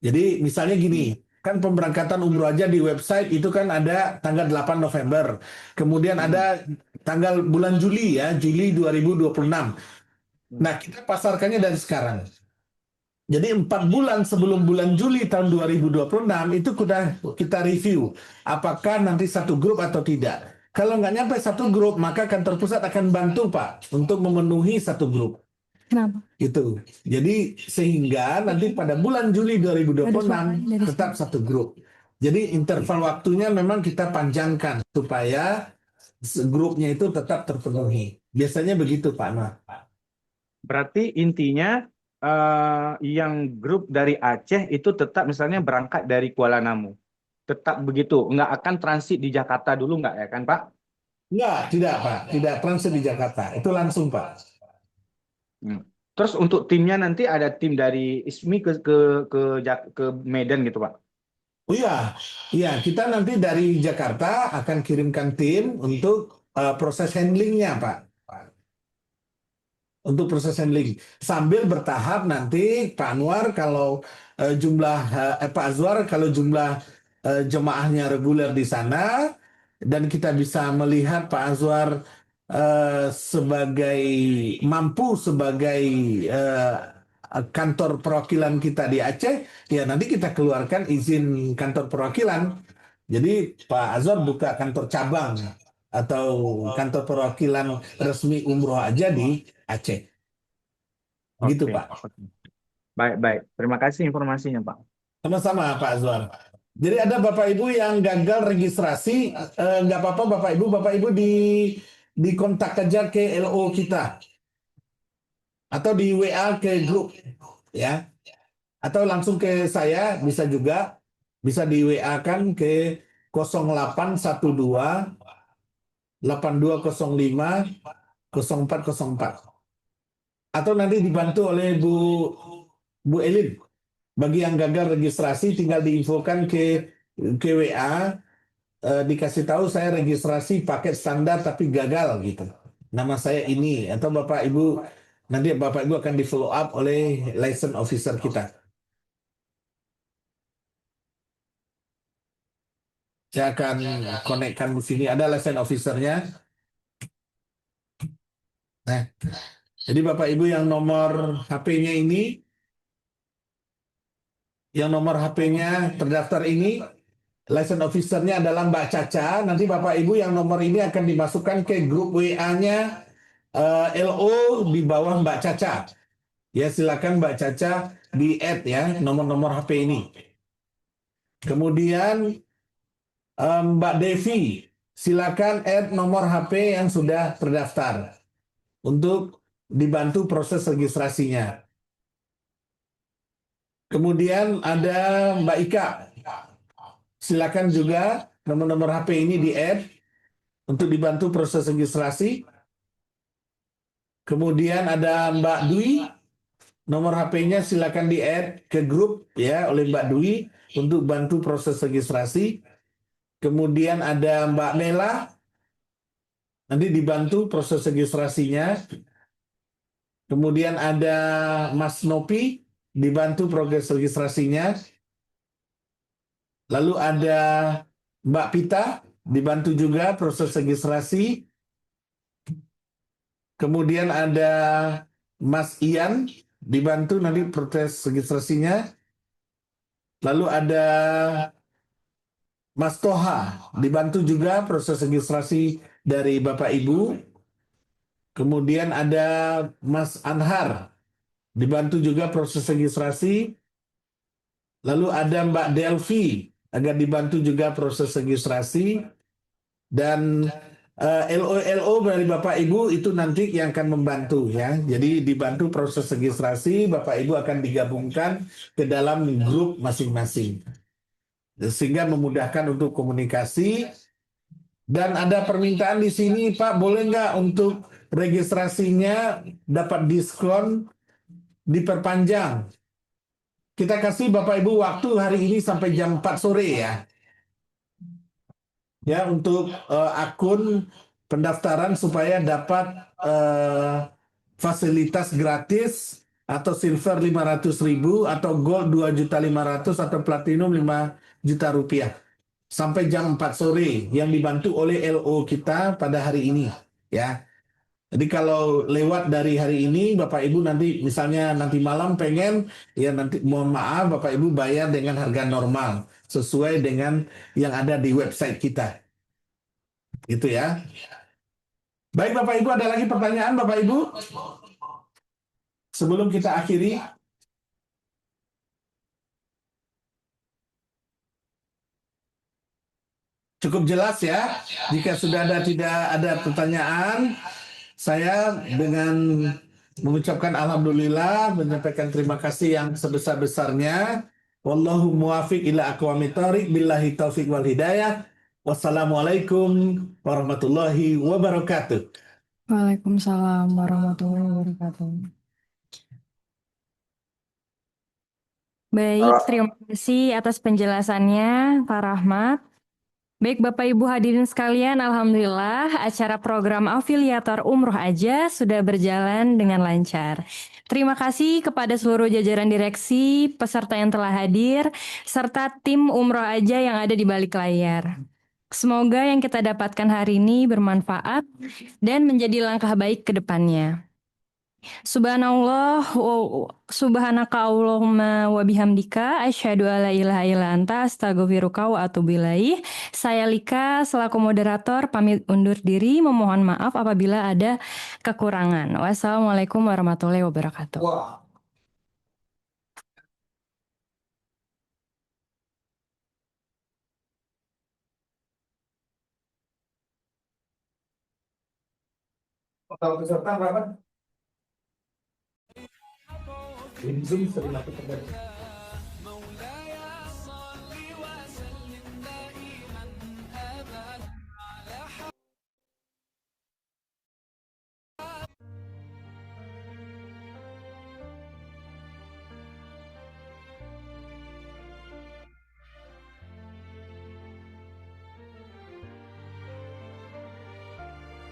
F: Jadi misalnya gini, kan pemberangkatan umroh aja di website itu kan ada tanggal 8 November. Kemudian ada tanggal bulan Juli ya, Juli 2026. Nah, kita pasarkannya dari sekarang. Jadi 4 bulan sebelum bulan Juli tahun 2026 itu kita review apakah nanti satu grup atau tidak. Kalau nggak nyampe satu grup, maka kantor pusat akan bantu Pak untuk memenuhi satu grup.
B: Kenapa?
F: Gitu. Jadi sehingga nanti pada bulan Juli 2026 tetap satu grup. Jadi interval waktunya memang kita panjangkan supaya grupnya itu tetap terpenuhi. Biasanya begitu Pak Nah.
I: Berarti intinya yang grup dari Aceh itu tetap misalnya berangkat dari Kuala Namu. Tetap begitu, nggak akan transit di Jakarta dulu nggak ya kan Pak?
F: Enggak, tidak Pak. Tidak transit di Jakarta. Itu langsung Pak.
I: Terus untuk timnya nanti ada tim dari ISMI ke Medan gitu Pak?
F: Oh iya, iya kita nanti dari Jakarta akan kirimkan tim untuk proses handlingnya Pak. Untuk proses handling sambil bertahap nanti Pak Anwar kalau Pak Azwar kalau jumlah jemaahnya reguler di sana dan kita bisa melihat Pak Azwar sebagai mampu sebagai kantor perwakilan kita di Aceh, ya nanti kita keluarkan izin kantor perwakilan. Jadi Pak Azwar buka kantor cabang atau kantor perwakilan resmi umroh aja di Aceh. Gitu
I: Oke.
F: Pak.
I: Baik. Terima kasih informasinya Pak.
F: Sama-sama Pak Azwar. Jadi ada Bapak Ibu yang gagal registrasi, nggak apa-apa Bapak Ibu di kontak aja ke LO kita atau di WA ke grup ya, atau langsung ke saya bisa juga, bisa di WA kan ke 0812 8205 0404 atau nanti dibantu oleh Bu Elin. Bagi yang gagal registrasi tinggal diinfokan ke WA, dikasih tahu saya registrasi paket standar tapi gagal gitu. Nama saya ini atau nanti Bapak Ibu akan di follow up oleh license officer kita. Saya akan konekkan di sini ada license officernya. Nah, jadi Bapak Ibu yang nomor HP-nya ini, yang nomor HP-nya terdaftar ini, license officer-nya adalah Mbak Caca. Nanti Bapak Ibu yang nomor ini akan dimasukkan ke grup WA-nya LO di bawah Mbak Caca. Ya silakan Mbak Caca di-add ya nomor-nomor HP ini. Kemudian Mbak Devi, silakan add nomor HP yang sudah terdaftar untuk dibantu proses registrasinya. Kemudian ada Mbak Ika. Silakan juga nomor-nomor HP ini di-add untuk dibantu proses registrasi. Kemudian ada Mbak Dwi. Nomor HP-nya silakan di-add ke grup ya oleh Mbak Dwi untuk bantu proses registrasi. Kemudian ada Mbak Nela. Nanti dibantu proses registrasinya. Kemudian ada Mas Nopi, dibantu proses registrasinya. Lalu ada Mbak Pita, dibantu juga proses registrasi. Kemudian ada Mas Ian, dibantu nanti proses registrasinya. Lalu ada Mas Toha, dibantu juga proses registrasi dari Bapak Ibu. Kemudian ada Mas Anhar, dibantu juga proses registrasi. Lalu ada Mbak Delvi, agar dibantu juga proses registrasi. Dan LO dari Bapak Ibu itu nanti yang akan membantu ya. Jadi dibantu proses registrasi, Bapak Ibu akan digabungkan ke dalam grup masing-masing. Sehingga memudahkan untuk komunikasi. Dan ada permintaan di sini, Pak, boleh nggak untuk registrasinya dapat diskon diperpanjang? Kita kasih Bapak Ibu waktu hari ini sampai jam 4 sore ya. ya untuk akun pendaftaran supaya dapat fasilitas gratis atau silver 500.000 atau gold 2.500.000 atau platinum 5 juta rupiah sampai jam 4 sore yang dibantu oleh LO kita pada hari ini ya. Jadi kalau lewat dari hari ini Bapak Ibu nanti misalnya nanti malam pengen ya nanti mohon maaf Bapak Ibu bayar dengan harga normal sesuai dengan yang ada di website kita. Gitu ya. Baik Bapak Ibu, ada lagi pertanyaan Bapak Ibu? Sebelum kita akhiri. Cukup jelas ya. Jika sudah tidak ada pertanyaan, saya dengan mengucapkan alhamdulillah, menyampaikan terima kasih yang sebesar-besarnya. Wallahu muwafiq ila aqwamit thoriq, billahi taufiq wal hidayah. Wassalamualaikum warahmatullahi wabarakatuh.
B: Waalaikumsalam warahmatullahi wabarakatuh. Baik, terima kasih atas penjelasannya, Pak Rahmat. Baik, Bapak Ibu hadirin sekalian, alhamdulillah acara program afiliator Umroh Aja sudah berjalan dengan lancar. Terima kasih kepada seluruh jajaran direksi, peserta yang telah hadir, serta tim Umroh Aja yang ada di balik layar. Semoga yang kita dapatkan hari ini bermanfaat dan menjadi langkah baik ke depannya. Subhanallah, subhanaka Allahumma wa bihamdika, asyhadu alla ilaha illa anta, astaghfiruka wa atubu ilaih. Saya Lika selaku moderator pamit undur diri, memohon maaf apabila ada kekurangan. Wassalamualaikum warahmatullahi wabarakatuh.
D: Total peserta berapa? Zoom 1.000.